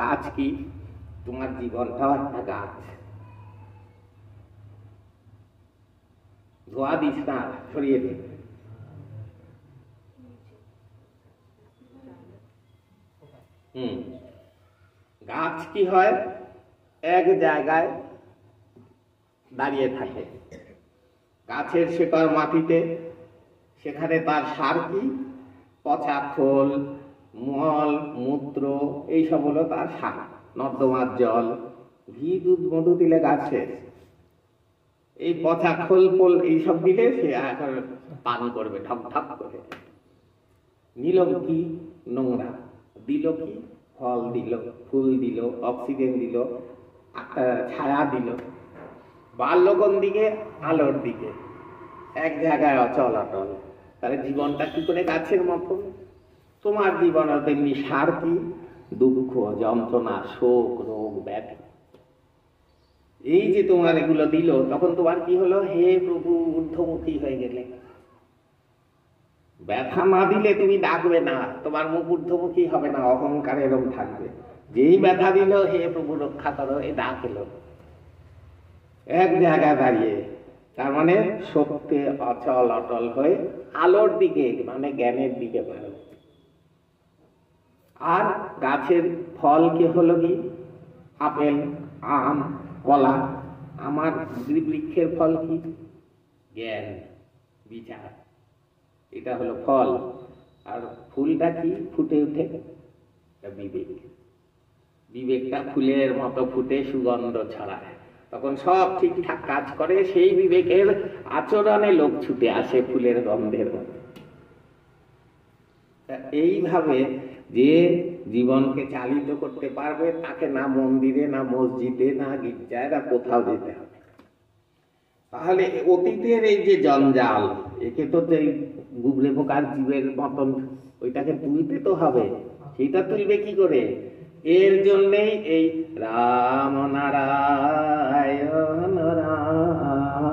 গাছ কি? তোমার জীবনটাও একটা গাছ। ধোয়া দিস না, সরিয়ে দে। গাছ কি হয়? এক জায়গায় দাঁড়িয়ে থাকে, গাছের শেকড় মাটিতে, সেখানে তার সার কি? পচা খোল, মল, মূত্র, এইসব হলো তার সার। নর্দমার জল, ঘি, দুধ, মধু দিলে গাছ শেষ। এই পচা খোল পোল এইসব দিলে সে এখন পান করবে ঠক ঠক করে। নিল কি? নোংরা। দিল কি? ফল দিল, ফুল দিল, অক্সিজেন দিল, ছায়া দিল। বাড়ল কোন দিকে? আলোর দিকে। এক জায়গায় অচল অটল। তাহলে জীবনটা কি করে গাছের মতো? তোমার জীবন তেমনি সার কি? দুঃখ, যন্ত্রণা, শোক, রোগ, ব্যাধি। এই যে তোমার এগুলো দিল, তখন তোমার কি হলো? হে প্রভু, ঊর্ধ্বমুখী হয়ে গেলে। ব্যথা না দিলে তুমি ডাকবে না, তোমার মুখ ঊর্ধ্বমুখী হবে না, অহংকার এরকম থাকবে। যেই ব্যথা দিল, হে প্রভু রক্ষা করো, এ ডাক এলো এক জায়গায় দাঁড়িয়ে। তার মানে সত্যে অচল অটল হয়ে আলোর দিকে, মানে জ্ঞানের দিকে বাড়ো। আর গাছের ফল কি হলো? কি? আপেল, আম, কলা। আমার বৃক্ষের ফল কি? জ্ঞান, বিচার, এটা হলো ফল। আর ফুলটা কি? ফুটে উঠে বিবেক। বিবেকটা ফুলের মতো ফুটে সুগন্ধ ছড়ায়, তখন সব ঠিকঠাক কাজ করে। সেই বিবেকের আচরণে লোক ছুটে আসে ফুলের গন্ধের মতো। এইভাবে যে জীবনকে চালিত করতে পারবে, তাকে না মন্দিরে, না মসজিদে, না গির্জায়, না কোথাও যেতে হবে। তাহলে অতীতের এই যে জঞ্জাল, একে তো এই গুবরে পোকার জীবের মতন ওইটাকে তুলতে তো হবে। সেটা তুলবে কি করে? এর জন্যেই এই রাম নারায়ণ রাম,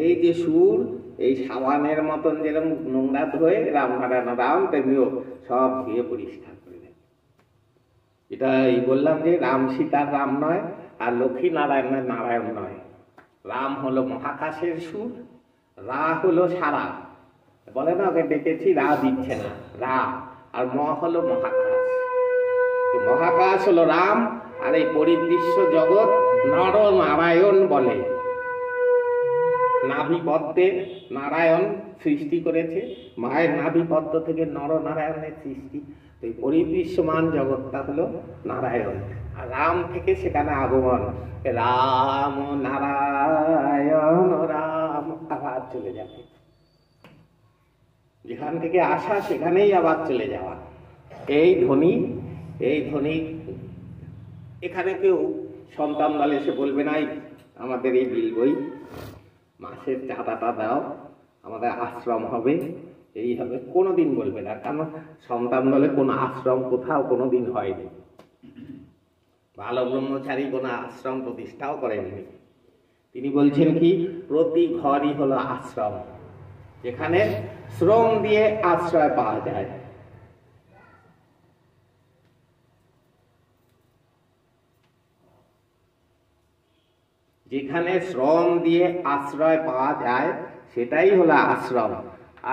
এই যে সুর, এই সাবানের মতন যেরকম নোংরা ধোয়ে রাম নারায়ণ রাম, তেমনিও সব ধুয়ে পরিষ্কার করে দেয়। এটা এই বললাম যে রাম সীতার রাম নয়, আর লক্ষ্মী নারায়ণের নারায়ণ নয়। রাম হলো মহাকাশের সুর, রা হলো সারা। বলে না, ওকে ডেকেছি, রা দিচ্ছে না, রা। আর ম হলো মহাকাশ। মহাকাশ হলো রাম, আর এই পরিদৃশ্য জগৎ নর নারায়ণ বলে। নাভিপদ্মে নারায়ণ সৃষ্টি করেছে, মায়ের নাভিপদ্ম থেকে নর নারায়ণের সৃষ্টি। তো এই পরিদৃশ্যমান জগৎটা হলো নারায়ণ, আর রাম থেকে সেখানে আগমন। রাম নারায়ণ রাম, আবার চলে যাবে। যেখান থেকে আসা সেখানেই আবার চলে যাওয়া। এই ধ্বনি, এই ধ্বনি। এখানে কেউ সন্তান দলে এসে বলবে না, আমাদের এই বিল বই মাসের চাঁদাটা দাও, আমাদের আশ্রম হবে, এই হবে, কোনোদিন বলবে না। কারণ সন্তান দলে কোনো আশ্রম কোথাও কোনোদিন হয়নি। ভালো ব্রহ্মচারী কোনো আশ্রম প্রতিষ্ঠাও করেননি। তিনি বলছেন কি? প্রতি ঘরই হলো আশ্রম। যেখানে শ্রম দিয়ে আশ্রয় পাওয়া যায়। যেখানে শ্রম দিয়ে আশ্রয় পাওয়া যায় সেটাই হলো আশ্রম।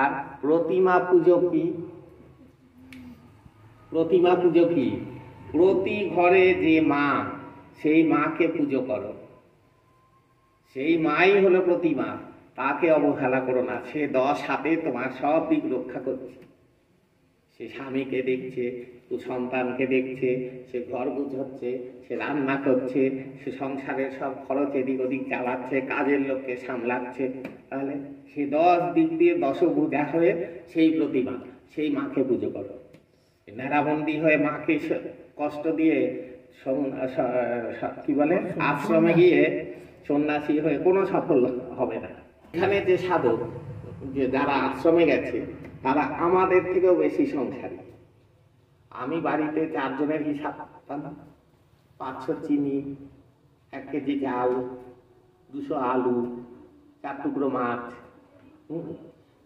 আর প্রতিমা পুজো কি? প্রতিমা পুজো কি? প্রতি ঘরে যে মা, সেই মাকে পুজো করো, সেই মাই হলো প্রতিমা। তাকে অবহেলা করো না। সে 10 হাতে তোমার সব দিক রক্ষা করছে। সে স্বামীকে দেখছে, সন্তানকে দেখছে, সে ঘর গুছাচ্ছে, সে রান্না করছে, সে সংসারের সব খরচ এদিক ওদিক চালাচ্ছে, কাজের লোককে সামলাচ্ছে। তাহলে সে 10 দিক দিয়ে দশভুজা হয়ে সেই প্রতিমা, সেই মাকে পুজো করো। নেড়াবন্দি হয়ে মাকে কষ্ট দিয়ে কি বলে আশ্রমে গিয়ে সন্ন্যাসী হয়ে কোনো সফল হবে না। এখানে যে সাধক, যে যারা আশ্রমে গেছে, তারা আমাদের থেকেও বেশি সংসারী। আমি বাড়িতে 4 জনের হিসাব, 500 চিনি, 1 কেজি চাল, 200 আলু, 4 টুকরো মাছ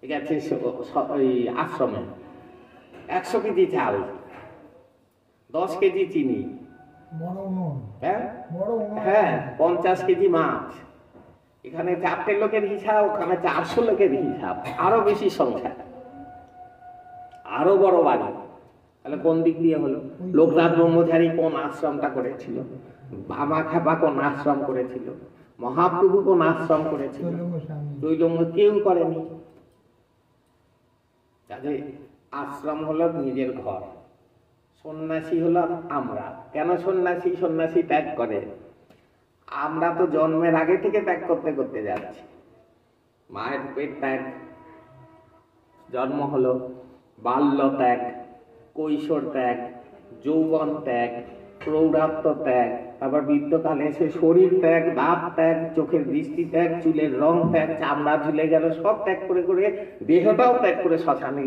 গেছে ওই আশ্রমে। 100 কেজি চাল, 10 কেজি চিনি, হ্যাঁ 50 কেজি মাছ। এখানে 4টে লোকের হিসাব, ওখানে 400 লোকের হিসাব, আরো বেশি সংখ্যা, আরো বড় বাড়ি। তাহলে কোন দিক দিয়ে হলো? লোকনাথ ব্রহ্মচারী কোন আশ্রমটা করেছিল? বামা খেপা কোন আশ্রম করেছিল? মহাপ্রভু কোন আশ্রম করেছিল? চৈলঙ্গ কেউ করেনি। কাজে আশ্রম হলো নিজের ঘর, সন্ন্যাসী হলো আমরা। কেন সন্ন্যাসী? সন্ন্যাসী ত্যাগ করে। আমরা তো জন্মের আগে থেকে ত্যাগ করতে করতে যাচ্ছি। মায়ের পেট ত্যাগ, জন্ম হলো, বাল্য ত্যাগ, কৈশোর ত্যাগ, যৌবন ত্যাগ, প্রৌঢ়ত্ব ত্যাগ, তারপর বৃদ্ধকালে এসে শরীর ত্যাগ, দাঁত ত্যাগ, চোখের দৃষ্টি ত্যাগ, চুলের রং ত্যাগ, চামড়া ঝুলে গেল, সব ত্যাগ করে করে দেহটাও ত্যাগ করে শ্মশানে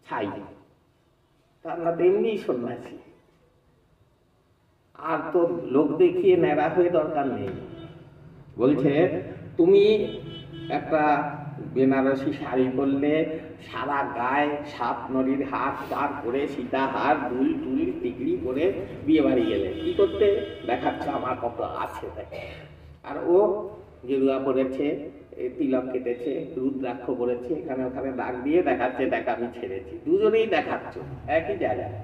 ছাই। আমরা তো এমনি সন্ন্যাসী। আর তো লোক দেখিয়ে ন্যাড়া হয়ে দরকার নেই। বলছে তুমি একটা বেনারসি শাড়ি পরলে, সারা গায়ে 7 নদীর হাত পার করে সীতাহার, দুল টুল টিকলি করে বিয়ে বাড়ি গেলে, কি করতে? দেখাচ্ছে আমার কত আছে। আর ও গেরুয়া পরেছে, তিলক কেটেছে, রুদ্রাক্ষ পরেছে, এখানে ওখানে দাগ দিয়ে দেখাচ্ছে, দেখ আমি ছেড়েছি। দুজনেই দেখাচ্ছ একই জায়গায়,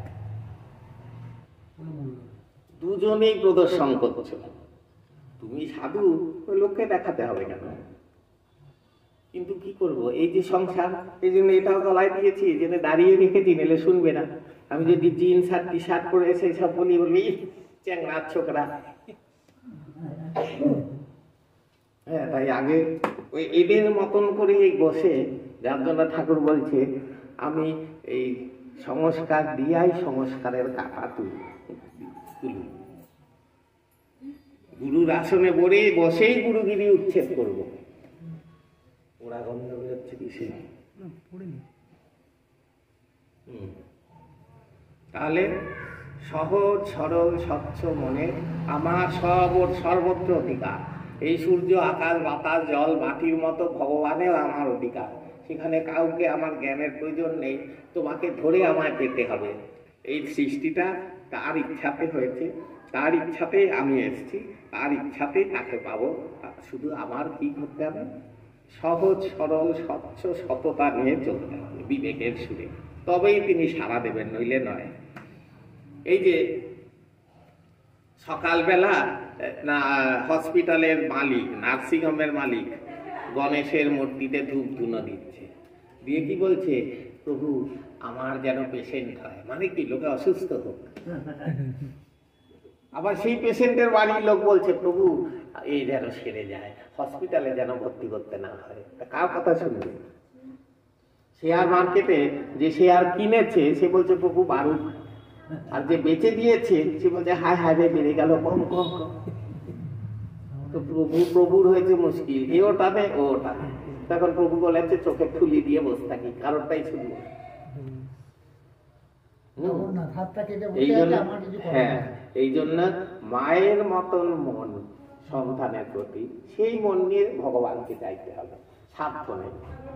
দুজনেই প্রদর্শন করছো। তুমি সাধু, ওই লোককে দেখাতে হবে কেন? কিন্তু কি করব, এই যে সংসার, এই জন্য এটাও গলায় দিয়েছি, এই জন্য দাঁড়িয়ে রেখেছি, নিলে শুনবে না। আমি যদি জিন্স আর টি শার্ট পরে সেই সব বলি চ্যাংড়া ছোকরা। হ্যাঁ, তাই আগে ওই এদের মতন করে বসে, যার জন্য ঠাকুর বলছে আমি এই সংস্কার দিয়াই সংস্কারের কাটা তুলি। গুরুর আসনে বসেই গুরুগিরি উচ্ছেদ করবো। ওরা গন্ধ বেরোচ্ছে কিসে? তাহলে সহজ সরল স্বচ্ছ মনে আমার সর্বত্র অধিকার। এই সূর্য, আকাশ, বাতাস, জল, মাটির মতো ভগবানেও আমার অধিকার। সেখানে কাউকে আমার জ্ঞানের প্রয়োজন নেই, তোমাকে ধরে আমায় পেতে হবে। এই সৃষ্টিটা তার ইচ্ছাতে হয়েছে, তার ইচ্ছাতে আমি এসেছি, তার ইচ্ছাতে তাকে পাবো। শুধু আমার কি করতে হবে? সহজ সরল স্বচ্ছ সততা নিয়ে চলতে হবে বিবেকের সুরে, তবেই তিনি সাড়া দেবেন, নইলে নয়। এই যে সকালবেলা হসপিটালের মালিক, নার্সিংহোমের মালিক গণেশের মূর্তিতে ধূপ ধুনো দিচ্ছে, দিয়ে কি বলছে? প্রভু আমার যেন পেশেন্ট হয়। মানে কি? লোকে অসুস্থ হোক। আবার সেই পেশেন্টের বাড়ির লোক বলছে প্রভু এই যেন সেরে যায়, হসপিটালে যেন ভর্তি করতে না হয়। কার কথা শুনবে? শেয়ার মার্কেটে যে শেয়ার কিনেছে সে বলছে প্রভু বাড়ুক, আর যে বেচে দিয়েছে সে বলছে হায় হায় রে বেড়ে গেল, কম কম কম। তো প্রভুর হয়েছে মুশকিল, এও টানে ও টানে। তখন প্রভু বলেছে চোখে ঠুলি দিয়ে বসে থাকি, কারোরটাই শুনবো। এই জন্য মায়ের মতন মন সন্তানের প্রতি, সেই মন নিয়ে ভগবানকে চাইতে হবে। স্বার্থ নেই,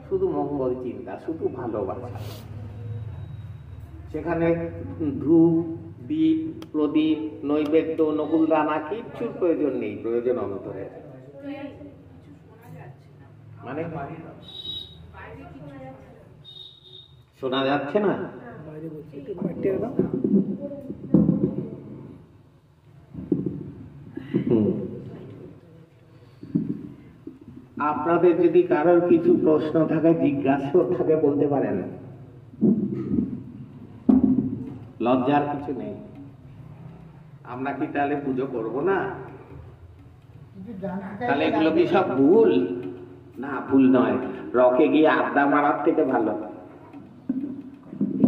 শুধু মঙ্গল চিন্তা, শুধু ভালোবাসা। সেখানে ধূপ, দীপ, প্রদীপ, নৈবেদ্য, নকুল দানা কিচ্ছুর প্রয়োজন নেই, প্রয়োজন অন্তরে। মানে শোনা যাচ্ছে না? আপনাদের যদি কারোর কিছু প্রশ্ন থাকে, জিজ্ঞাসা থাকে, বলতে পারেন, লজ্জার কিছু নেই। আমরা কি তাহলে পুজো করব না? তাহলে এগুলো কি সব ভুল? না, ভুল নয়। রকে গিয়ে আড্ডা মারার থেকে ভালো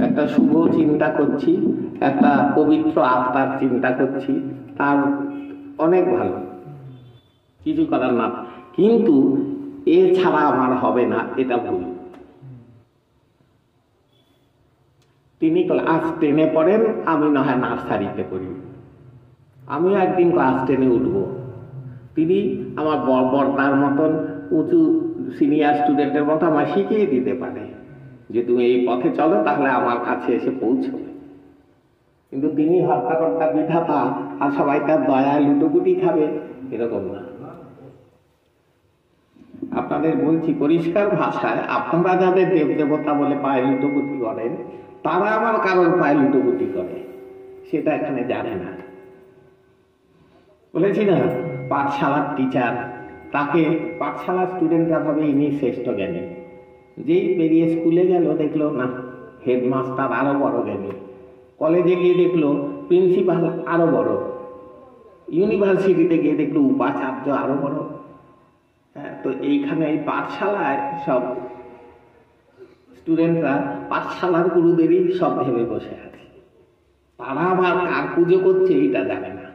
একটা শুভ চিন্তা করছি, একটা পবিত্র আত্মার চিন্তা করছি, তার অনেক ভালো, কিছু করার না। কিন্তু এ ছাড়া আমার হবে না, এটা ভুল। তিনি ক্লাস 10-এ পড়েন, আমি না হয় নার্সারিতে পড়ি, আমিও একদিন ক্লাস 10-এ উঠবো। তিনি আমার বড়দার মতন উঁচু সিনিয়র স্টুডেন্টের মতো আমার শিখিয়ে দিতে পারে যে তুমি এই পথে চলো, তাহলে আমার কাছে এসে পৌঁছবে। কিন্তু তিনি হর্তাকর্তা বিধাতা, আর সবাই তার দয়া লুটোপুটি খাবে, এরকম না। আপনাদের বলছি পরিষ্কার ভাষায়, আপনারা যাদের দেব দেবতা বলে পায়ে লুটোপুটি করেন, তারা আমার কারোর পায়ে লুটোপুটি করে, সেটা এখানে জানে না। বলেছি না, পাঠশালার টিচার, তাকে পাঠশালার স্টুডেন্টরা ভাবে ইনি শ্রেষ্ঠ জ্ঞানী। যেই বেরিয়ে স্কুলে গেল, দেখলো না হেডমাস্টার আরো বড় জ্ঞানী, কলেজে গিয়ে দেখলো প্রিন্সিপাল আরো বড়, ইউনিভার্সিটিতে গিয়ে দেখলো উপাচার্য আরো বড়। তো এইখানে এই পাঠশালায় সব স্টুডেন্টরা পাঠশালার গুরুদেরই সব ভেবে বসে আছে, তারা আবার কার পুজো করছে এটা জানে না,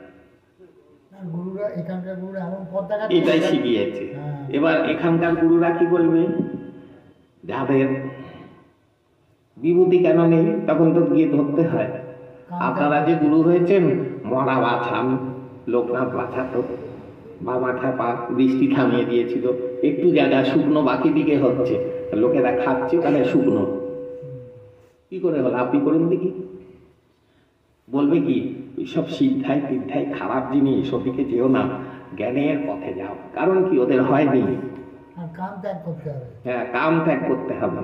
এটাই শিখিয়েছে। এবার এখানকার গুরুরা কি বলবে, যাদের বিভূতি কেন নেই, তখন তো গিয়ে ধরতে হয়। আপনারা যে গুরু হয়েছেন, মরা বাছান, লোকনাথ বাছাতো, বা মাথায় পা বৃষ্টি থামিয়ে দিয়েছিল, একটু জায়গা শুকনো, বাকি দিকে হচ্ছে, লোকেরা খাচ্ছে, ওখানে শুকনো, কি করে হলো? আপনি করেন দেখি। বলবে কি, সব সিদ্ধাই তীর্থাই খারাপ জিনিস, ওদিকে যেও না, জ্ঞানের পথে যাও। কারণ কি, ওদের হয়নি, কাম ত্যাগ করতে হবে। হ্যাঁ, কাম ত্যাগ করতে হবে।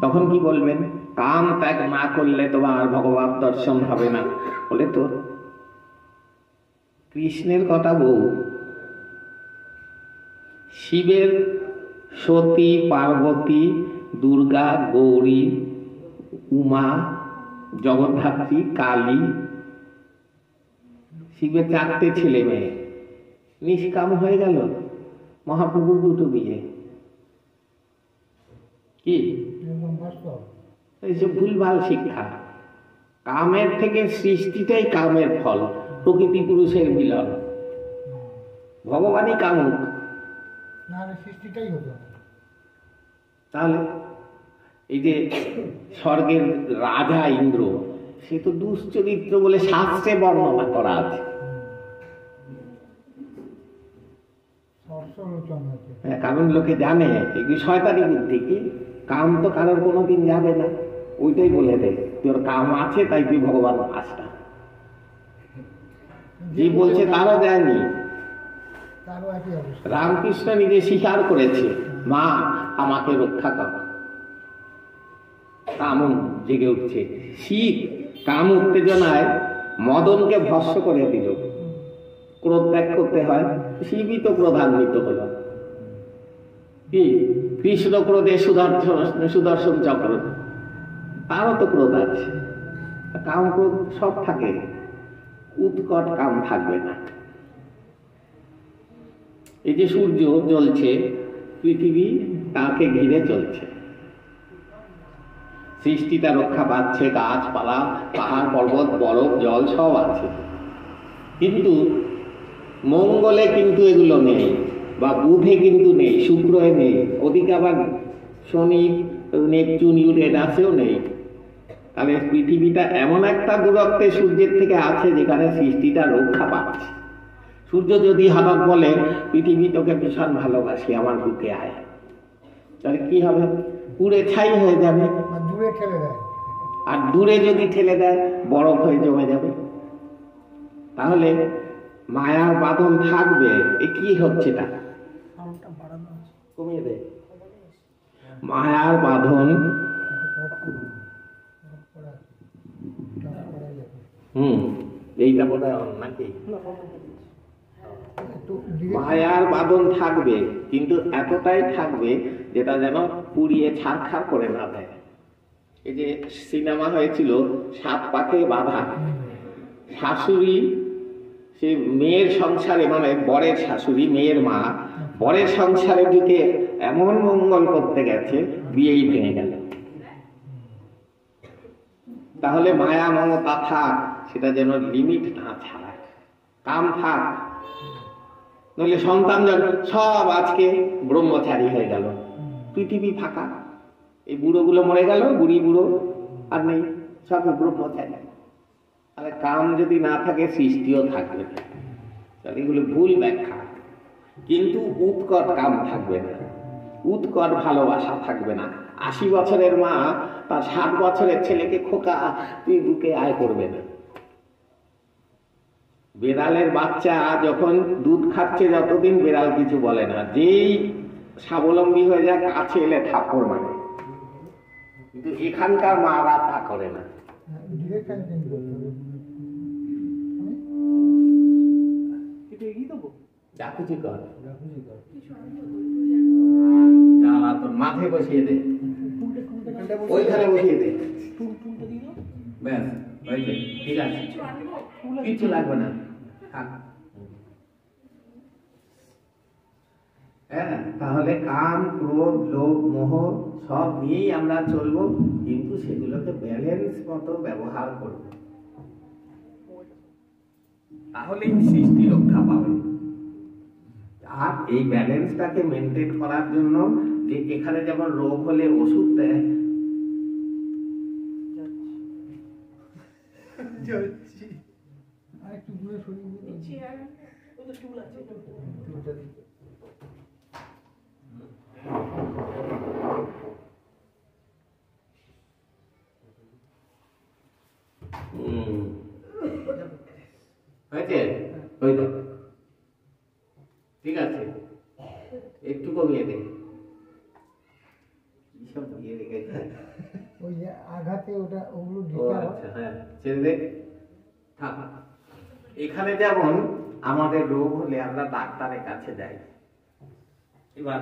তখন কি বলবেন, কাম ত্যাগ না করলে তোমার ভগবত দর্শন হবে না। বলে তো কৃষ্ণের কথা বউ, শিবের সতী, পার্বতী, দুর্গা, গৌরী, উমা, জগদ্ধাত্রী, কালী, শিবের 4টে ছেলে মেয়ে, নিষ্কাম হয়ে গেল, মহাপ্রভুর দুটো বিয়ে। কি এইসব ভুলভাল শিক্ষা। কামের থেকে সৃষ্টিটাই কামের ফল, প্রকৃতি পুরুষের মিলন, ভগবানই কামুক, সৃষ্টিটাই হতো। তাহলে এই যে স্বর্গের রাজা ইন্দ্র, সে তো দুশ্চরিত্র বলে শাস্ত্রে বর্ণনা করা আছে। কারণ লোকে জানে এগুলি শয়তানি বুদ্ধি, কি কাম তো কারোর কোনোদিন যাবে না, ওইটাই বলে দেয় তোর কাম আছে, তাই তুই ভগবান পাস না। যে বলছে তারও দেয়নি। রামকৃষ্ণ নিজে স্বীকার করেছে, মা আমাকে রক্ষা কর। কাম জেগে উঠছে, শীত কাম উত্তেজনায় মদনকে ভস্ম করে দিল, ক্রোধ ত্যাগ করতে হয়, শিবই তো ক্রোধান্বিত হল। কি কৃষ্ণ ক্রোধে সুদর্শন চক্র, তারও তো ক্রোধ আছে। কাম ক্রোধ সব থাকে, উৎকট কাম থাকবে না। এই যে সূর্য জ্বলছে, পৃথিবী তাকে ঘিরে চলছে, সৃষ্টিটা রক্ষা পাচ্ছে, গাছপালা, পাহাড় পর্বত, বরফ, জল সব আছে। কিন্তু মঙ্গলে কিন্তু এগুলো নেই, বা বুধে কিন্তু নেই, শুক্রয়ে নেই, ওদিকে আবার শনি, নেপচুন, ইউরেনাসেও নেই। তাহলে পৃথিবীটা এমন একটা দূরত্বে সূর্যের থেকে আছে যেখানে সৃষ্টিটা রক্ষা পাচ্ছে। সূর্য যদি হঠাৎ বলে, পৃথিবী তোকে ভীষণ ভালোবাসি, আমার বুকে আয়, তাহলে কি হবে? পুড়ে ছাই হয়ে যাবে। আর দূরে ঠেলে দেয়। আর দূরে যদি ঠেলে দেয় বরফ হয়ে জমে যাবে। তাহলে মায়ার বাঁধন থাকবে। এ কি হচ্ছে তা? কমিয়ে দে। মায়ার বাঁধন এইটা বোধ হয় নাকি? মায়ার বাঁধন থাকবে, কিন্তু এতটাই থাকবে যেটা যেন পুড়িয়ে ছারখার করে না দেয়। এই যে সিনেমা হয়েছিল 7 পাকে বাঁধা, শাশুড়ি সে মেয়ের সংসারে, মানে বরের শাশুড়ি মেয়ের মা বরের সংসারে ঢুকে এমন মঙ্গল করতে গেছে বিয়েই ভেঙে গেল। তাহলে মায়া মমতা থাক, সেটা যেন লিমিট না ছাড়ায়, কাম থাক। নইলে সন্তান সব আজকে ব্রহ্মচারী হয়ে গেল, পৃথিবী ফাঁকা। এই বুড়োগুলো মরে গেল, বুড়ি বুড়ো আর নেই, সব ব্রহ্মচারী। তাহলে কাম যদি না থাকে সৃষ্টিও থাকবে না। তাহলে এগুলো ভুল ব্যাখ্যা। কিন্তু উৎকট কাম থাকবে না, উৎকট ভালোবাসা থাকবে না। 80 বছরের মা তার 60 বছরের ছেলেকে খোকা তুই বুকে আয় করবে না। বেড়ালের বাচ্চা যখন দুধ খাচ্ছে যতদিন বেড়াল কিছু বলে না, যেই স্বাবলম্বী হয়ে যায় কাছে এলে থাপ্পড় মারে। কিন্তু এখানকার মারা তা করে না। তোর মাথায় বসিয়ে দে, ওইখানে বসিয়ে দে, ব্যাস হয়েছে, ঠিক আছে, কিছু লাগবে না। হ্যাঁ, তাহলে কাম ক্রোধ লোভ মোহ সব নিয়েই আমরা চলবো, কিন্তু সেগুলোকে ব্যালেন্স মতো ব্যবহার করব, তাহলেই সৃষ্টি রক্ষা পাবে। আর এই ব্যালেন্সটাকে মেনটেন করার জন্য যে এখানে যেমন রোগ হলে ওষুধ দেয়, হয়েছে, ঠিক আছে, একটু কমিয়ে দে। ওই যে আঘাতে ওটা ওগুলো আচ্ছা, হ্যাঁ ছেড়ে দে, থাক। এখানে যেমন আমাদের রোগ হলে আমরা ডাক্তারের কাছে যাই, এবার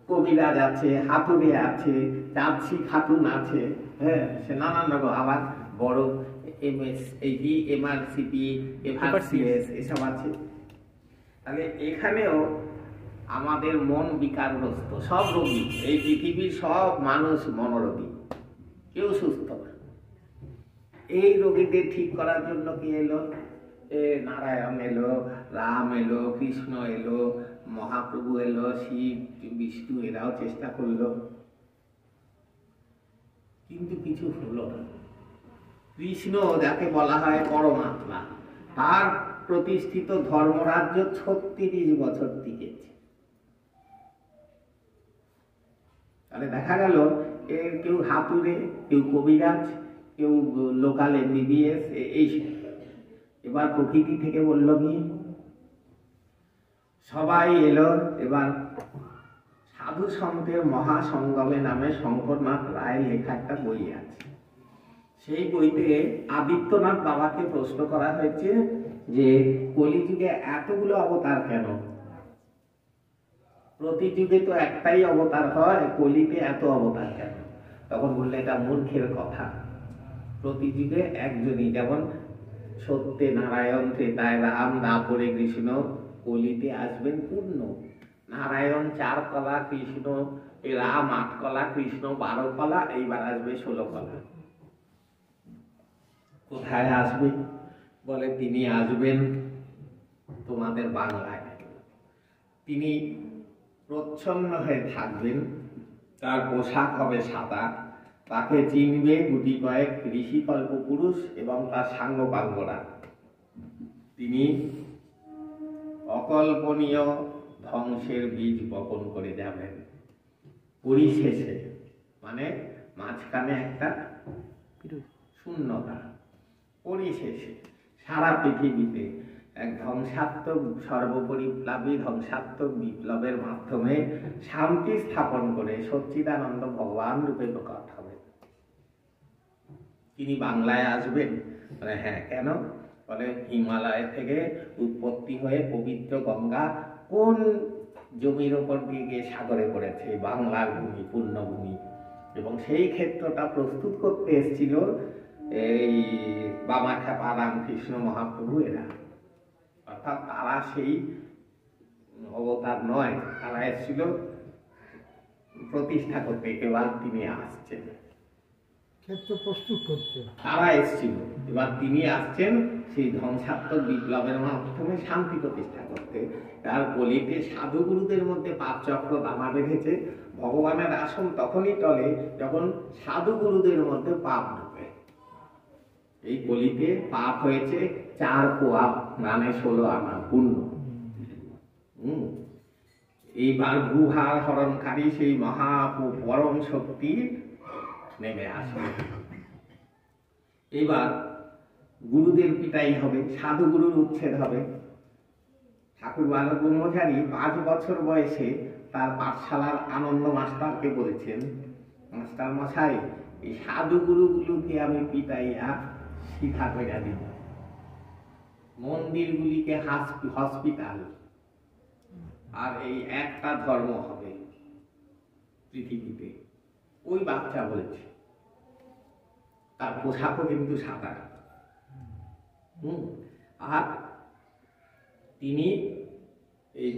কবিরাজ আছে, হাতুড়ে আছে, চাঁদছি খাতুন আছে, হ্যাঁ, সে নানান রকম, আবার বড় এমএস, এই এমআরসিপি, এফআরসিএস এসব আছে। তাহলে এখানেও আমাদের মন বিকারগ্রস্ত, সব রোগী, এই পৃথিবীর সব মানুষ মনোরোগী, কেউ সুস্থ না। এই রোগীদের ঠিক করার জন্য কি এলো? নারায়ণ এলো, রাম এলো, কৃষ্ণ এলো, মহাপ্রভু এলো, শিব বিষ্ণু এরাও চেষ্টা করলো, কিন্তু কিছু হলো না। কৃষ্ণ, যাকে বলা হয় পরমাত্মা, তার প্রতিষ্ঠিত ধর্মরাজ্য 36 বছর টিকেছে। তাহলে দেখা গেল এর কেউ হাতুড়ে, কেউ কবিরাজ, কেউ লোকাল এমবিবিএস, এই এবার প্রকৃতি থেকে বলল কি, সবাই এলো। এবার সাধু সন্তের মহাসঙ্গমে নামে শঙ্করনাথ রায়ের লেখা একটা বই আছে। সেই বইতে আদিত্যনাথ বাবাকে প্রশ্ন করা হয়েছে যে কলিযুগে এতগুলো অবতার কেন? প্রতি যুগে তো একটাই অবতার হয়, কলিতে এত অবতার কেন? তখন বললে এটা মূর্খের কথা। প্রতি যুগে একজনই, যেমন সত্যে নারায়ণ, ত্রেতায় রাম, দাপরে কৃষ্ণ, কলিতে আসবেন পূর্ণ। নারায়ণ 4 কলা, কৃষ্ণ রাম 8 কলা, কৃষ্ণ 12 কলা, এইবার আসবে 16 কলা। কোথায় আসবে? বলে তিনি আসবেন তোমাদের বাংলায়। তিনি প্রচ্ছন্ন হয়ে থাকবেন, তার পোশাক হবে সাদা, তাকে চিনবে গুটি কয়েক ঋষি কল্প পুরুষ এবং তার সাঙ্গপাঙ্গরা। তিনি অকল্পনীয় ধ্বংসের বীজ বপন করে যাবেন। পরিশেষে মানে মাঝখানে একটা শূন্যতা, পরিশেষে সারা পৃথিবীতে এক ধ্বংসাত্মক সর্বপরিপ্লাবী ধ্বংসাত্মক বিপ্লবের মাধ্যমে শান্তি স্থাপন করে সচ্চিদানন্দ ভগবান রূপে প্রকট হবেন। তিনি বাংলায় আসবেন? বলে হ্যাঁ। কেন? বলে হিমালয় থেকে উৎপত্তি হয়ে পবিত্র গঙ্গা কোন জমির ওপর দিয়ে গিয়ে সাগরে পড়েছে? বাংলার ভূমি, পূর্ণভূমি। এবং সেই ক্ষেত্রটা প্রস্তুত করতে এসেছিল এই বামাখ্যাপা রামকৃষ্ণ মহাপ্রভু এরা। অর্থাৎ তারা সেই অবতার নয়, তারা এসেছিল প্রতিষ্ঠা করতে। এবার তিনি আসছেন, ক্ষেত্র প্রস্তুত করতে তারা এসেছিল, এবার তিনি আসছেন সেই ধ্বংসাত্মক বিপ্লবের মাধ্যমে শান্তি প্রতিষ্ঠা করতে। তার কলিতে সাধুগুরুদের মধ্যে পাপচক্র দানা বেঁধেছে। ভগবানের আসন তখনই টলে যখন সাধুগুরুদের মধ্যে পাপ ঢোকে। এই কলিতে পাপ হয়েছে 4 পোয়া, মানে 16 আনা পূর্ণ। এইবার ভূভার হরণকারী সেই মহা পরম শক্তি নেমে আসবে। এবার গুরুদের পিটাই হবে, সাধুগুরুর উচ্ছেদ হবে। ঠাকুর বালক ব্রহ্মচারী 5 বছর বয়সে তার পাঠশালার আনন্দ মাস্টারকে বলেছেন, মাস্টার মশাই, এই সাধুগুরুগুলোকে আমি পিটাইয়া শিক্ষা করে দিব, মন্দিরগুলিকে হসপিটাল, আর এই একটা ধর্ম হবে পৃথিবীতে। ওই বাচ্চা বলেছে, তার পোশাকও কিন্তু সাদা। আর তিনি এই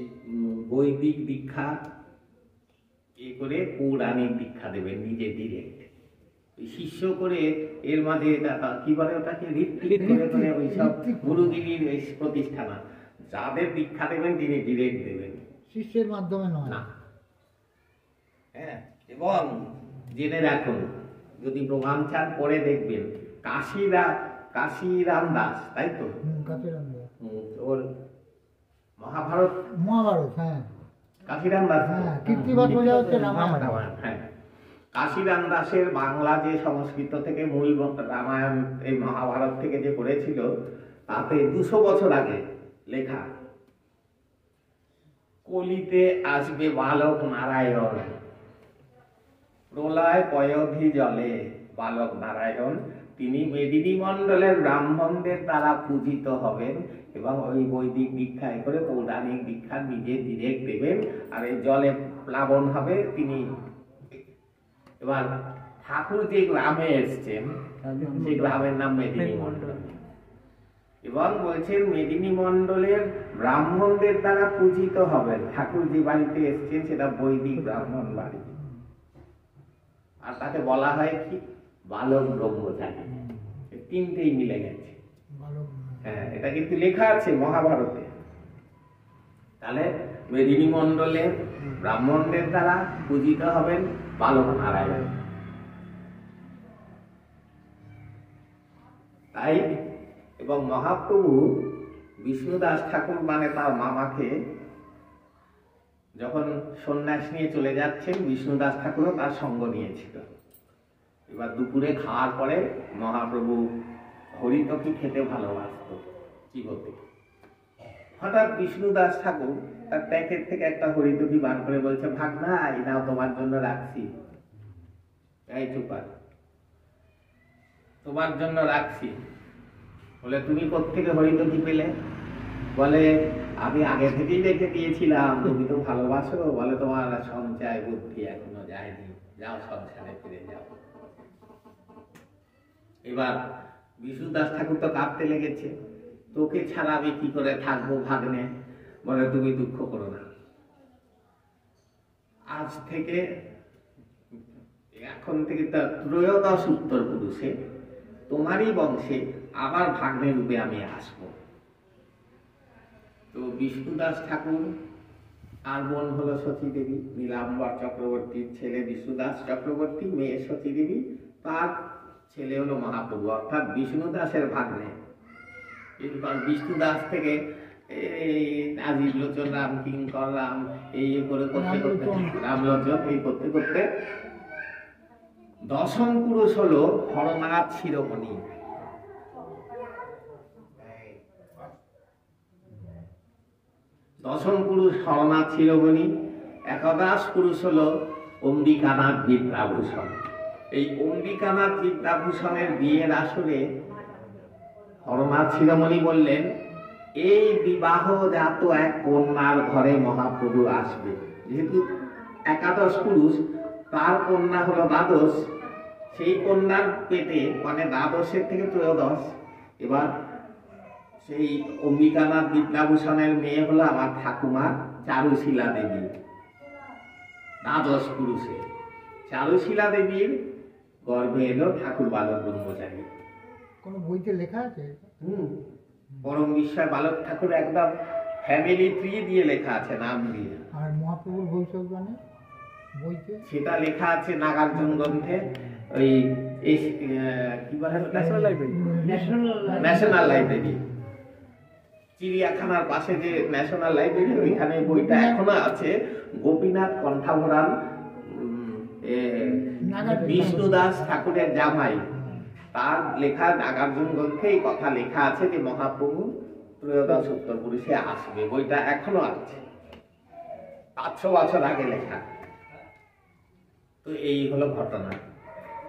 বৈদিক দীক্ষা এ করে পৌরাণিক দীক্ষা দেবেন নিজে ডিরেক্ট। শিষ্য করে এর মাঝে কি বলে ওটাকে ঋত্বিক করে ওইসব গুরুগিরির প্রতিষ্ঠান। যাদের দীক্ষা দেবেন তিনি ডিরেক্ট দেবেন, শিষ্যের মাধ্যমে নয়। না। হ্যাঁ, এবং জেনে রাখুন, যদি প্রমাণ চান পরে দেখবেন, কাশিরাম দাস, তাই তো? ওর মহাভারত, হ্যাঁ, কাশিরাম দাস, হ্যাঁ, কীর্তিবাদ বলে হচ্ছে রামায়ণ। হ্যাঁ, কাশিরাম দাসের বাংলা যে সংস্কৃত থেকে মূল রামায়ণ এই মহাভারত থেকে যে করেছিল, তাতে 200 বছর আগে লেখা, কলিতে আসবে বালক নারায়ণ, প্রলয় পয়োধি জলে বালক নারায়ণ। তিনি মেদিনী মণ্ডলের ব্রাহ্মণদের দ্বারা পূজিত হবেন এবং ওই বৈদিক দীক্ষায় করে পৌরাণিক দীক্ষা নিজে ডিরেক্ট দেবেন, আর এই জলে প্লাবন হবে তিনি। এবার ঠাকুর যে গ্রামে এসছেন সেই গ্রামের নাম মেদিনী মণ্ডল, এবং বলছেন মেদিনী মণ্ডলের ব্রাহ্মণদের দ্বারা পূজিত হবেন। ঠাকুর যে বাড়িতে এসছেন সেটা বৈদিক ব্রাহ্মণ বাড়ি, আর তাকে বলা হয় কি? বালক ব্রহ্মচারী। তিনটেই মিলে গেছে। হ্যাঁ, এটা কিন্তু লেখা আছে মহাভারতে। তাহলে মেদিনী মণ্ডলের ব্রাহ্মণদের দ্বারা পূজিত হবেন বালক নারায়ণ। তাই এবং মহাপ্রভু বিষ্ণুদাস ঠাকুর মানে তার মামাকে যখন সন্ন্যাস নিয়ে চলে যাচ্ছেন, বিষ্ণুদাস ঠাকুরও তার সঙ্গ নিয়েছিল। এবার দুপুরে খাওয়ার পরে মহাপ্রভু হরিতকি খেতে ভালোবাসত চিবতে। হঠাৎ বিষ্ণুদাস ঠাকুর তার প্যাকেট থেকে একটা হরিতকি বার করে বলছে, ভাগনা এই নাও তোমার জন্য রাখছি। এই চুপার, তোমার জন্য রাখছি। বলে তুমি কোত্থেকে হরিতকি পেলে? বলে আমি আগে থেকেই দেখে দিয়েছিলাম, তুমি তো ভালোবাসো। বলে তোমার সঞ্চয় বুদ্ধি এখনো যায়নি, যাও সংসারে ফিরে যাও। এবার বিষ্ণুদাস ঠাকুর তো কাঁদতে লেগেছে, তোকে ছাড়া আমি কি করে থাকবো ভাগ্নে? বলে তুমি দুঃখ করো না, আজ থেকে এখন থেকে ত্রয়োদশ উত্তর পুরুষে তোমারই বংশে আবার ভাগ্নে রূপে আমি আসবো। তো বিষ্ণুদাস ঠাকুর আর বোন হলো সতী দেবী, নীলাম্বর চক্রবর্তীর ছেলে বিষ্ণুদাস চক্রবর্তী, মেয়ে সতী দেবী, তার ছেলে হলো মহাপ্রভু, অর্থাৎ বিষ্ণুদাসের ভাগ্নে। এরপর বিষ্ণুদাস থেকে এই আজিব লোচন রাম, কিঙ্কর রাম, এই করে করতে করতে রামলোচন এই করতে করতে দশম পুরুষ হলো হরনাথ শিরোমণি। দশম পুরুষ হরনাথ শিরোমণি। একাদশ পুরুষ হলো অম্বিকানাথ বিদ্যাভূষণ। এই অম্বিকানাথ বিদ্যাভূষণের বিয়ের আসরে হরনাথ শিরোমণি বললেন, এই বিবাহজাত এক কন্যার ঘরে মহাপ্রভু আসবে। যেহেতু একাদশ পুরুষ, তার কন্যা হলো দ্বাদশ, সেই কন্যার পেটে মানে দ্বাদশের থেকে ত্রয়োদশ। এবার সেই অম্বিকানাথ বিদ্যাভূষণের মেয়ে হলো আমার ঠাকুমা চারুশীলা দেবী। দ্বাদশ পুরুষে চারুশীলা দেবীর গর্ভে এলো ঠাকুর বালক ব্রহ্মচারী। কোনো বইতে লেখা আছে? পরম বিস্ময় বালক ঠাকুর একদম ফ্যামিলি ট্রি দিয়ে লেখা আছে, নাম দিয়ে। আর মহাপ্রভুর ভবিষ্যৎবাণী বইতে সেটা লেখা আছে নাগার্জুন গ্রন্থে, ওই কি বলে ন্যাশনাল লাইব্রেরি, চিড়িয়াখানার পাশে যে ন্যাশনাল লাইব্রেরি, ওইখানে বইটা এখনো আছে। গোপীনাথ কণ্ঠাভরণ বিষ্ণুদাস ঠাকুরের জামাই, তার লেখা নাগার্জুন গ্রন্থে এই কথা লেখা আছে যে মহাপ্রভু ত্রয়োদশ উত্তর পুরুষে আসবে। বইটা এখনো আছে, 500 বছর আগে লেখা। তো এই হলো ঘটনা।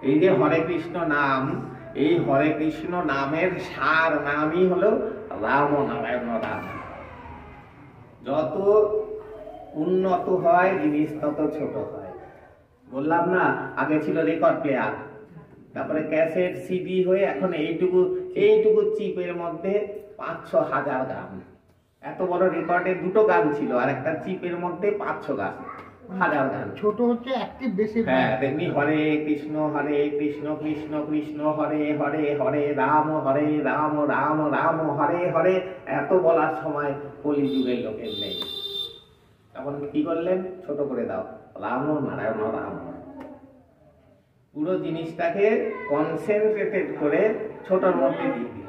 এই যে হরে কৃষ্ণ নাম, এই হরে কৃষ্ণ নামের সার নামই হলো রাম নারায়ণ রাম। যত উন্নত হয় জিনিস তত ছোট হয়। বললাম না, আগে ছিল রেকর্ড প্লেয়ার, তারপরে ক্যাসেট, সিডি হয়ে এখন এইটুকু চিপের মধ্যে 500,000 গান। এত বড় রেকর্ডে 2টো গান ছিল, আর একটা চিপের মধ্যে 500 গান, 1000 গান। ছোট হচ্ছে, অ্যাক্টিভ বেশি। হ্যাঁ, তেমনি হরে কৃষ্ণ কৃষ্ণ কৃষ্ণ হরে হরে, হরে রাম রাম রাম হরে হরে। এত বলার সময় কলিযুগের লোকের নেই। তখন কি করলেন? ছোট করে দাও, রাম নারায়ণ রাম। পুরো জিনিসটাকে কনসেন্ট্রেটেড করে ছোটর মধ্যে দিয়ে দিল।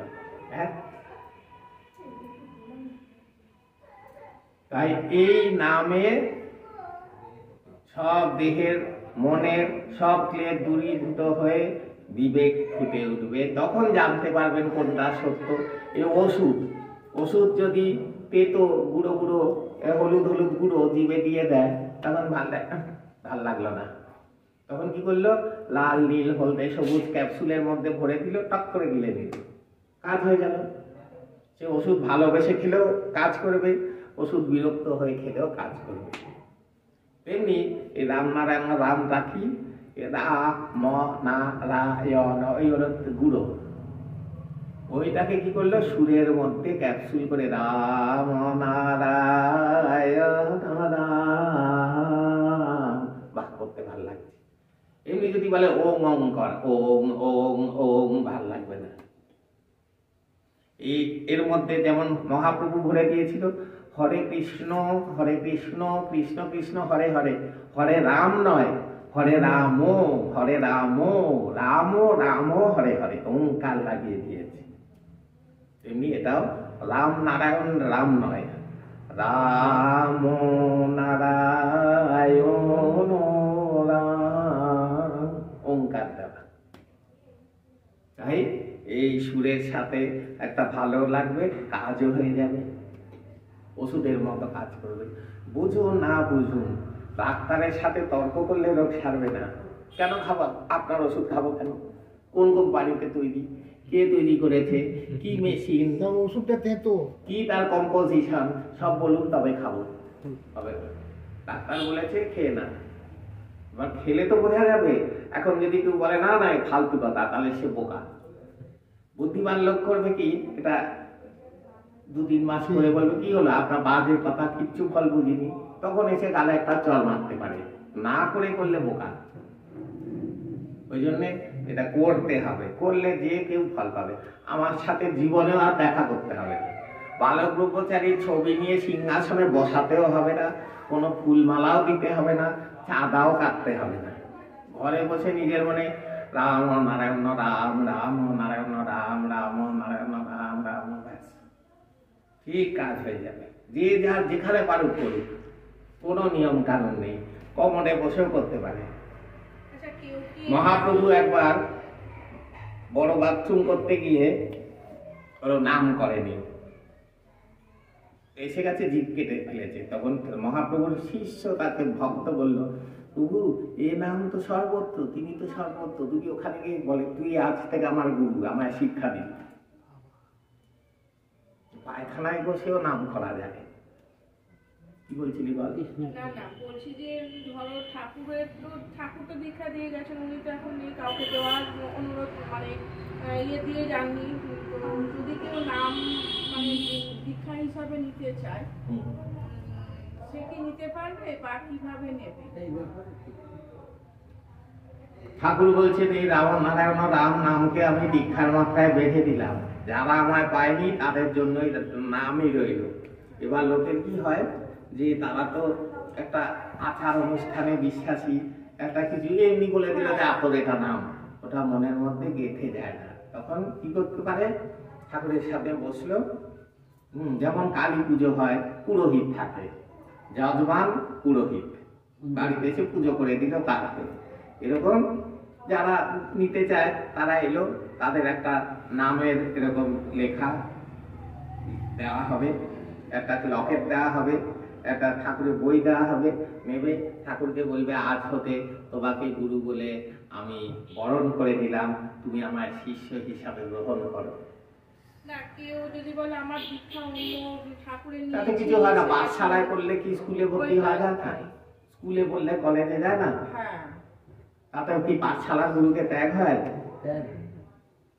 হ্যাঁ, তাই এই নামে সব দেহের মনের সব ক্লেশ দূরীভূত হয়ে বিবেক ফুটে উঠবে। তখন জানতে পারবেন কোনটা সত্য। এই ওষুধ যদি তেতো গুঁড়ো গুঁড়ো হলুদ গুঁড়ো জিভে দিয়ে দেয়, তখন ভাল লাগলো না। তখন কি করলো? লাল নীল হলদে সবুজ ক্যাপসুলের মধ্যে ভরে দিল, টক করে গিলে দিল, কাজ হয়ে গেল। সে ওষুধ ভালোবেসে খেলেও কাজ করবে, ওষুধ বিরক্ত হয়ে খেলেও কাজ করবে। তেমনি এই রাম নারায়ণ রামটা কি? রাম নারায়ণ, ওই হলো গুঁড়ো। ওইটাকে কি করলো? সুরের মধ্যে ক্যাপসুল করে রাম নারায়ণ রাম, বাহ, করতে ভাল লাগছে। এমনি যদি বলে ওং ওং কর, ওং ওং ওং, ভাল লাগবে না। এর মধ্যে যেমন মহাপ্রভু ভরে দিয়েছিল হরে কৃষ্ণ কৃষ্ণ কৃষ্ণ হরে হরে, হরে রাম নয়, হরে রাম রাম রাম হরে হরে, ওঙ্কার লাগিয়ে দিয়েছে। তেমনি এটাও রাম নারায়ণ রাম নয়, রাম নারায়ণ রাম, ওঙ্কার দেওয়া। তাই এই সুরের সাথে একটা ভালো লাগবে, কাজও হয়ে যাবে, ওষুধের মতো কাজ করবে। বুঝুন না বুঝুন, ডাক্তারের সাথে তর্ক করলে রোগ সারবে না। কেন খাবো আপনার ওষুধ? খাবো কেন? কোন কোম্পানিতে তৈরি, কে তৈরি করেছে, কি মেশিন, ওষুধটা তেতো, কি তার কম্পোজিশন, সব বলুন তবে খাবো। হবে ডাক্তার বলেছে খেয়ে না, এবার খেলে তো বোঝা যাবে। এখন যদি কেউ বলে না না ফালতু কথা, তাহলে সে বোকা। বুদ্ধিমান লোক করবে কি, এটা 2-3 মাস করে বলবে কি হলো আপনার বাজে কথা, কিচ্ছু ফল বুঝিনি, তখন এসে গালে একটা চল মারতে পারে। না করে করলে বোকা। ওই জন্য এটা করতে হবে, করলে যে কেউ ফল পাবে। আমার সাথে জীবনেও আর দেখা করতে হবে না, বালক ব্রহ্মচারীর ছবি নিয়ে সিংহাসনে বসাতেও হবে না, কোনো ফুলমালাও দিতে হবে না, চাঁদাও কাটতে হবে না। ঘরে বসে নিজের মনে রাম নারায়ণ রাম রাম নারায়ণ রাম রাম নারায়ণ রাম রাম, ব্যাস ঠিক কাজ হয়ে যাবে। যে যার যেখানে পারুক করুক, কোনো নিয়ম কানুন নেই, কমনে বসেও করতে পারে। মহাপ্রভু একবার বড় বাথরুম করতে গিয়ে ওর নাম করেনি, এসে গেছে, জিভ কেটে ফেলেছে। তখন মহাপ্রভুর শিষ্য তাকে ভক্ত বলল, প্রভু এ নাম তো সর্বত্র, তিনি তো সর্বত্র, তুমি ওখানে গিয়ে বলে তুই আজ থেকে আমার গুরু, আমায় শিক্ষা দিবি। পায়খানায় বসেও নাম করা যায়। কি বলছিলি বল? না না, বলছি যে ধরো ঠাকুর তো দীক্ষা দিয়ে গেছেন, উনি তো এখন নেই, কাউকে দেওয়ার অনুরোধ মানে ইয়ে দিয়ে যাননি। যদি কেউ নাম মানে দীক্ষা হিসাবে নিতে চায়, সে কি নিতে পারবে বা কিভাবে নেবে? ঠাকুর বলছেন এই রাম নারায়ণ রাম নামকে আমি দীক্ষার মাত্রায় বেঁধে দিলাম, যারা আমায় পায়নি তাদের জন্যই নামই রইল। এবার লোকের কি হয় যে তারা তো একটা আচার অনুষ্ঠানে বিশ্বাসী, একটা কিছু এমনি বলে দিল যে আপনার এটা নাম, ওটা মনের মধ্যে গেঁথে যায় না। তখন কি করতে পারে, ঠাকুরের সাথে বসলো, যেমন কালী পুজো হয়, পুরোহিত থাকে, যজমান পুরোহিত বাড়িতে এসে পুজো করে দিল তাকে। এরকম যারা নিতে চায় তারা এলো, তাদের একটা নামের এরকম লেখা দেওয়া হবে, একটা লকেট দেওয়া হবে, একটা ঠাকুরের বই দেওয়া হবে, নেবে, ঠাকুরকে বলবে আজ হতে তোমাকে গুরু বলে আমি বরণ করে দিলাম, তুমি আমার শিষ্য হিসাবে গ্রহণ করো। না, কেউ যদি বলে আমার দীক্ষা অন্য ঠাকুরের তাতে কিছু হয় না। পাঠশালায় পড়লে কি স্কুলে ভর্তি হয় না? স্কুলে পড়লে কলেজে যায় না? হ্যাঁ, তাতেও কি পাঠশালার গুরুকে ত্যাগ হয়?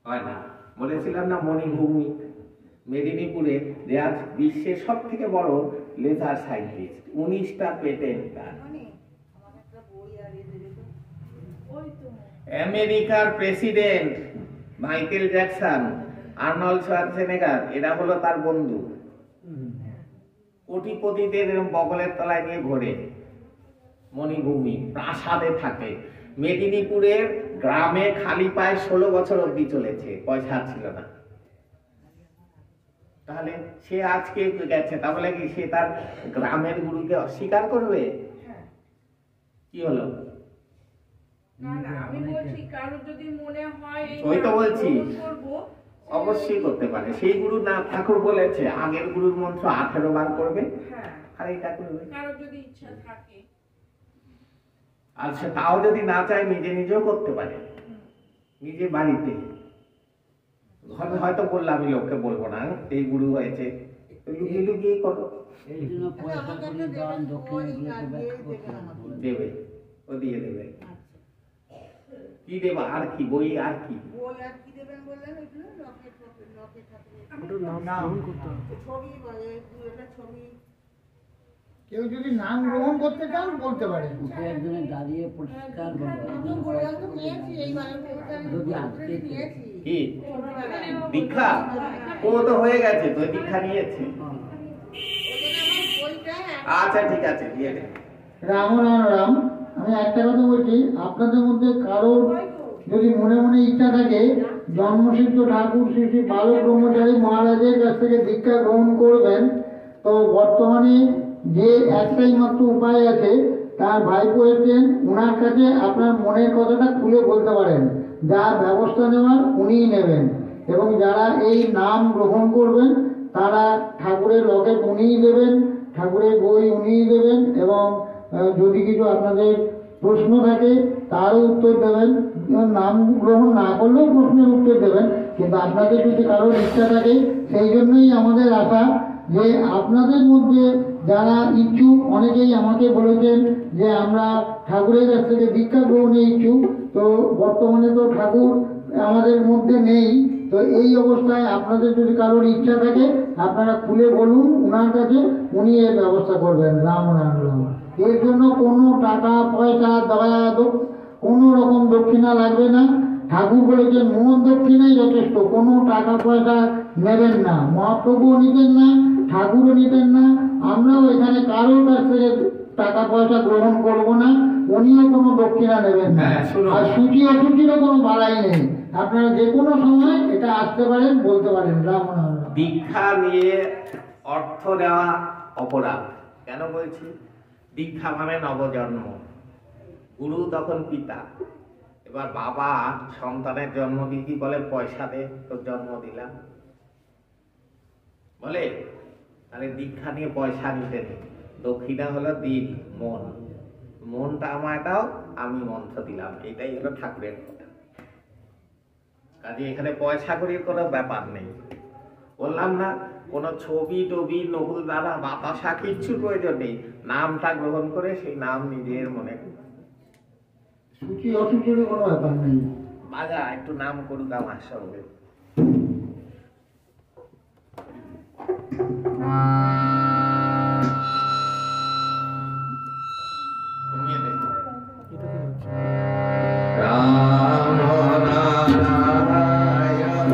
হয় না। বলেছিলাম না মণিভূমি মেদিনীপুরে যে আজ বিশ্বের সব থেকে বড় লেজার সাইন্টিস্ট, 19টা পেটেন্ট তার। আমেরিকার প্রেসিডেন্ট মাইকেল জ্যাকসন, আর্নল্ড সোয়ার্জনেগার, এরা হলো তার বন্ধু। কোটিপতিদের এরকম বগলের তলায় নিয়ে ঘোরে, মণিভূমি প্রাসাদে থাকে। মেদিনীপুরের গ্রামে খালি পায়ে 16 বছর অবধি চলেছে, পয়সা ছিল না। তাহলে সে আজকে গেছে, তাহলে কি সে তার গ্রামের গুরুকে অস্বীকার করবে? কি হলো? না না, আমি বলছি কারোর যদি মনে হয় ওই তো বলছি, করবো, অবশ্যই করতে পারে। সেই গুরু না, ঠাকুর বলেছে আগের গুরুর মন্ত্র 18 বার করবে, হ্যাঁ, আর এটা করবে। কারোর যদি ইচ্ছা থাকে, আর সে তাও যদি না চায় নিজে নিজেও করতে পারে, নিজে বাড়িতে। হয়তো বললাম, আমি লোককে বলবো না এই গুরু হয়েছে, লুকিয়ে লুকিয়ে করো, দেবে, ও দিয়ে দেবে। কি দেবা আর কি, বই আর কি? কেউ যদি নাম গ্রহণ করতে চান বলতে পারেন। একজনে দাঁড়িয়ে পরিষ্কার যদি আজকে কি দীক্ষা? ও তো হয়ে গেছে, তো দীক্ষা নিয়েছে। আচ্ছা ঠিক আছে, দিয়ে দে। রাম রাম রাম। আমি একটা কথা বলছি, আপনাদের মধ্যে কারোর যদি মনে মনে ইচ্ছা থাকে জন্মসিদ্ধ ঠাকুর শ্রী শ্রী বালক ব্রহ্মচারী মহারাজের কাছ থেকে দীক্ষা গ্রহণ করবেন, তো বর্তমানে যে একটাই মাত্র উপায় আছে, তার ভাইপো এসেছেন, ওনার কাছে আপনার মনের কথাটা খুলে বলতে পারেন, যা ব্যবস্থা নেওয়ার উনিই নেবেন। এবং যারা এই নাম গ্রহণ করবেন তারা ঠাকুরের লকেট উনিই দেবেন, ঠাকুরের বই উনিই দেবেন, এবং যদি কিছু আপনাদের প্রশ্ন থাকে তারও উত্তর দেবেন। নাম গ্রহণ না করলেও প্রশ্নের উত্তর দেবেন, কিন্তু আপনাদের যদি কারোর ইচ্ছা থাকে, সেই জন্যই আমাদের আশা যে আপনাদের মধ্যে যারা ইচ্ছুক, অনেকেই আমাকে বলেছেন যে আমরা ঠাকুরের কাছ থেকে দীক্ষা গ্রহণে ইচ্ছুক, তো বর্তমানে তো ঠাকুর আমাদের মধ্যে নেই, তো এই অবস্থায় আপনাদের যদি কারোর ইচ্ছা থাকে আপনারা খুলে বলুন ওনার কাছে, উনি এর ব্যবস্থা করবেন। রাম রাম রাম। এর জন্য কোনো টাকা পয়সা দয়া কোনো রকম দক্ষিণা লাগবে না। ঠাকুর বলেছেন মন দক্ষিণাই যথেষ্ট, কোনো টাকা পয়সা নেবেন না, মহাপ্রভুও নিতেন না, ঠাকুরও নিতেন না, আমরাও এখানে কারোর কাছ থেকে টাকা পয়সা গ্রহণ করব না, উনিও কোনো দক্ষিণা নেবেন না। আর সূচি অসুচিরও কোনো বাড়াই নেই, আপনারা যে কোনো সময় এটা আসতে পারেন, বলতে পারেন। রাম রাম। দীক্ষা নিয়ে অর্থ দেওয়া অপরাধ। কেন বলছি? দীক্ষা মানে নবজন্ম, গুরু তখন পিতা। এবার বাবা সন্তানের জন্ম দিয়ে কি বলে, পয়সা দে, তোর জন্ম দিলাম বলে। তাহলে দীক্ষা নিয়ে পয়সা নিতে নেই, দক্ষিণা হলো দিন, মন, মনটা আমায় দাও, আমি মন্ত্র দিলাম, এটাই হলো ঠাকুরের কথা। কাজে এখানে পয়সা করির কোনো ব্যাপার নেই। বললাম না, কোন ছবি টবি, নকুল দানা, বাতাসা কিচ্ছুর প্রয়োজন নেই। নামটা গ্রহণ করে সেই নাম নিজের মনে সূচি অসুচির কোনো ব্যাপার নেই। বাজা একটু নাম করুক আমার সঙ্গে। শুনিয়ে দে। রাম নারায়ণ নারায়ণ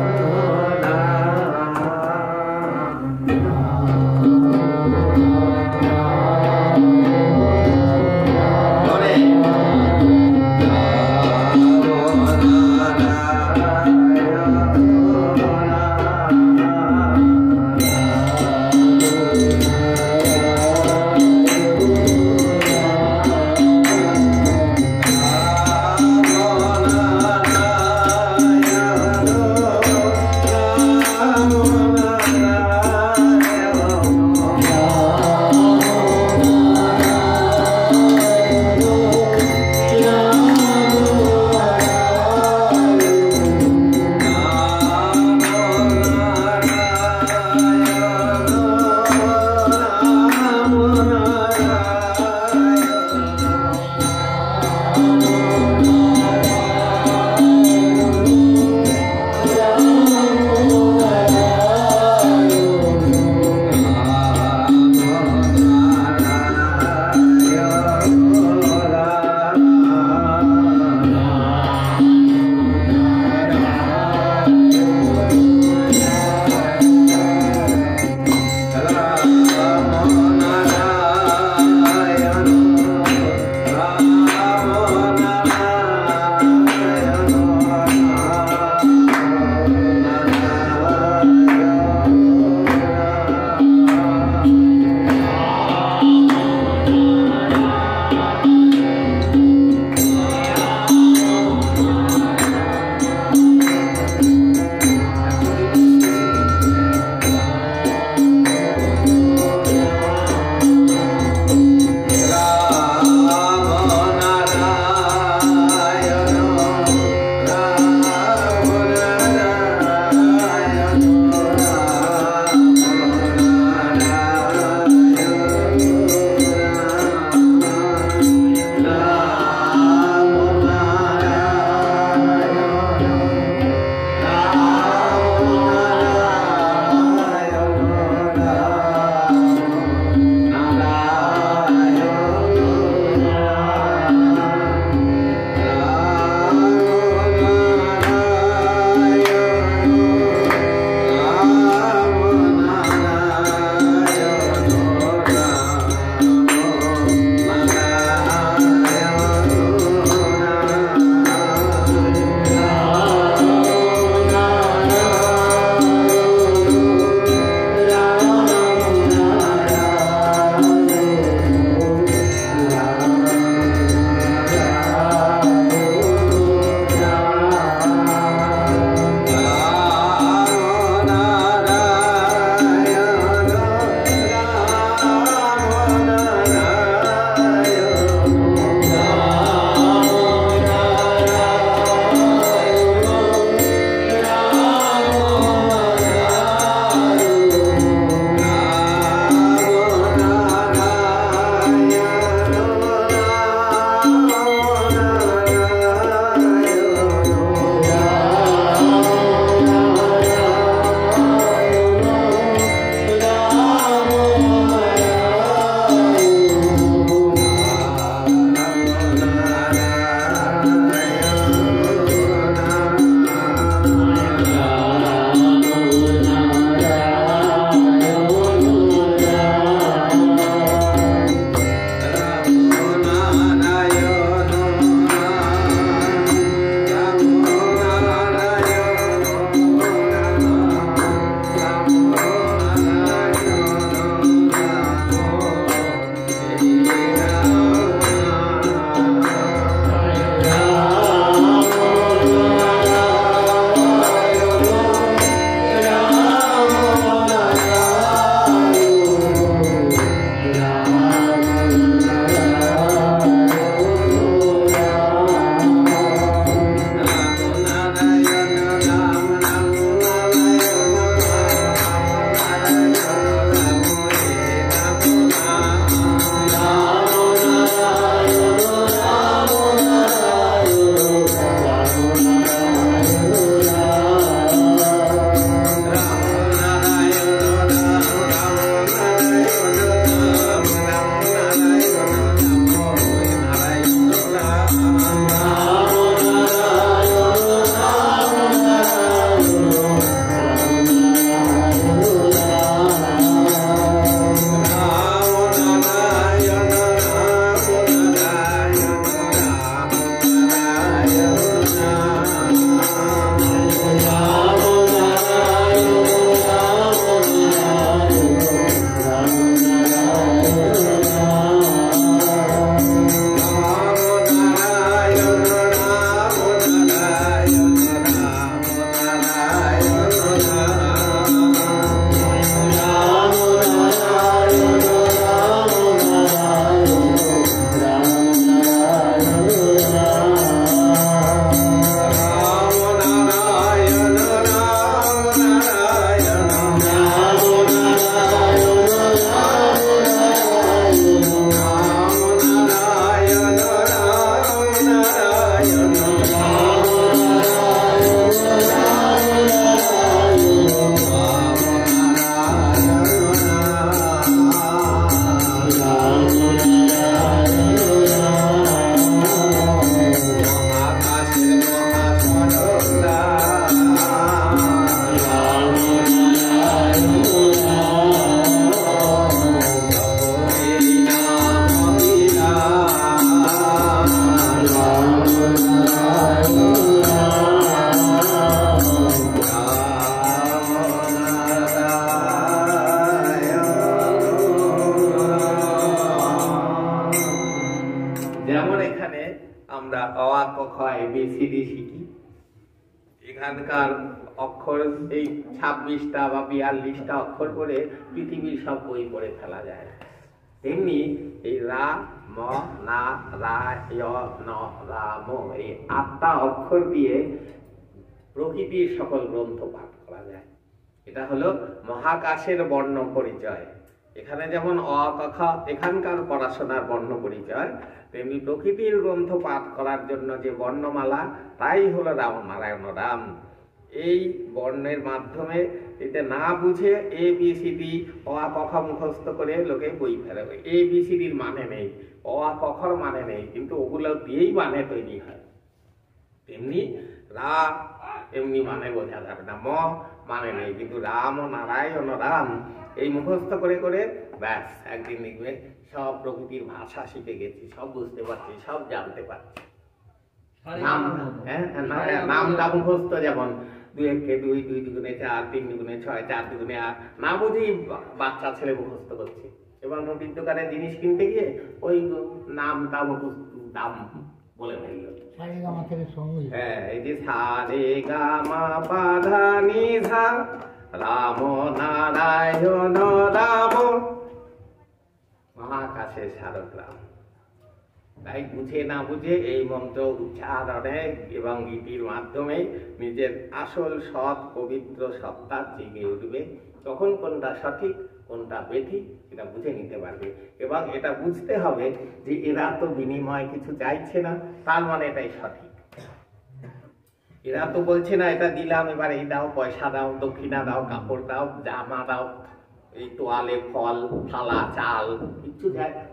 ABCD শিখি, এখানকার অক্ষর এই 26টা বা 42টা অক্ষর করে পৃথিবীর সব বই পড়ে ফেলা যায়। তেমনি এই রা ম না রা য় ন রা ম এই 8টা অক্ষর দিয়ে প্রকৃতির সকল গ্রন্থ পাঠ করা যায়। এটা হলো মহাকাশের বর্ণ পরিচয়। এখানে যেমন অ ক খ এখানকার পড়াশোনার বর্ণ পরিচয়, তেমনি প্রকৃতির গ্রন্থ পাঠ করার জন্য যে বর্ণমালা, তাই হলো রামনারায়ণ রাম। এই বর্ণের মাধ্যমে এতে না বুঝে ABCD অ আ ক খ মুখস্থ করে লোকে বই ফেলে। ABCDর মানে নেই, অ আ ক খর মানে নেই, কিন্তু ওগুলো দিয়েই মানে তৈরি হয়। তেমনি রা এমনি মানে বোঝা যাবে না, ম মানে নেই, কিন্তু রাম ও নারায়ণ রাম এই মুখস্থ করে করে ব্যাস একদিন দেখবে সব প্রকৃতির ভাষা শিখে গেছি, সব বুঝতে পারছি, সব জানতে পারছি। নাম নামটা মুখস্থ, যেমন 2 × 2 = 2, 2 × 4 = 3, 2 × 6 = 4, 2 × 8 না বুঝেই বাচ্চা ছেলে মুখস্থ করছে। এবার মুদির দোকানে জিনিস কিনতে গিয়ে ওই নামটা মুখস্থ দাম বলে ফেললো। হ্যাঁ, এই যে সা রে গা মা পা ধা নি ধা রাম নারায়ণ রাম, মহাকাশে শারদ রাম। তাই বুঝে না বুঝে এই মন্ত্র উচ্চারণে এবং গীতির মাধ্যমে নিজের আসল সৎ পবিত্র সত্তা জেগে উঠবে। তখন কোনটা সঠিক কোনটা বেঠিক এটা বুঝে নিতে পারবে। এবং এটা বুঝতে হবে যে এরা তো বিনিময় কিছু চাইছে না, তার মানে এটাই সঠিক। এরা তো বলছে না এটা দিলাম এবার এই দাও, পয়সা দাও, দক্ষিণা দাও, কাপড় দাও, জামা দাও, এই তোয়ালে ফল থালা চাল কিচ্ছু দেয় না।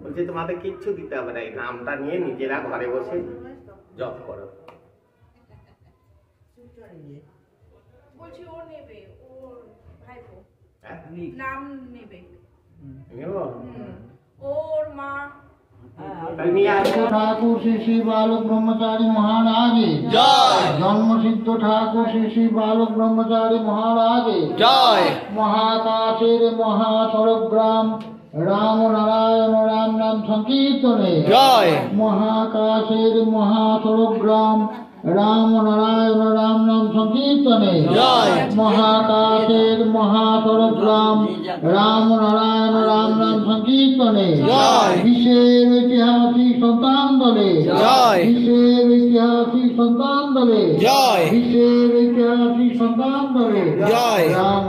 বলছে তোমাদের কিচ্ছু দিতে হবে না, এই নামটা নিয়ে নিজেরা ঘরে বসে জপ করো। বলছি ও নেবে, ওর ভাইপো হ্যাঁ? নাম নেবে, নেব? ওর মা তাই নিয়ে আসো। ঠাকুর শ্রী শ্রী বালক ব্রহ্মচারী মহারাজে জয়। জন্মসিদ্ধ ঠাকুর শ্রী শ্রী বালক ব্রহ্মচারী মহারাজে জয়। মহাকাশের মহাসড়গ্রাম রাম নারায়ণ রাম নাম সংকীর্তনে জয়। মহাকাশের মহাসড়গ্রাম রাম নারায়ণ রাম নাম সংকীর্তনে জয়। মহাকাশের মহাসড়গ্রাম রাম নারায়ণ রাম নাম সংকীর্তনে জয়। বিশ্বের ঐতিহাসিক সন্তান দলে জয়। বিশ্বের ঐতিহাসিক সন্তান দলে জয়। বিশ্বের ঐতিহাসিক সন্তান দলে জয়। রাম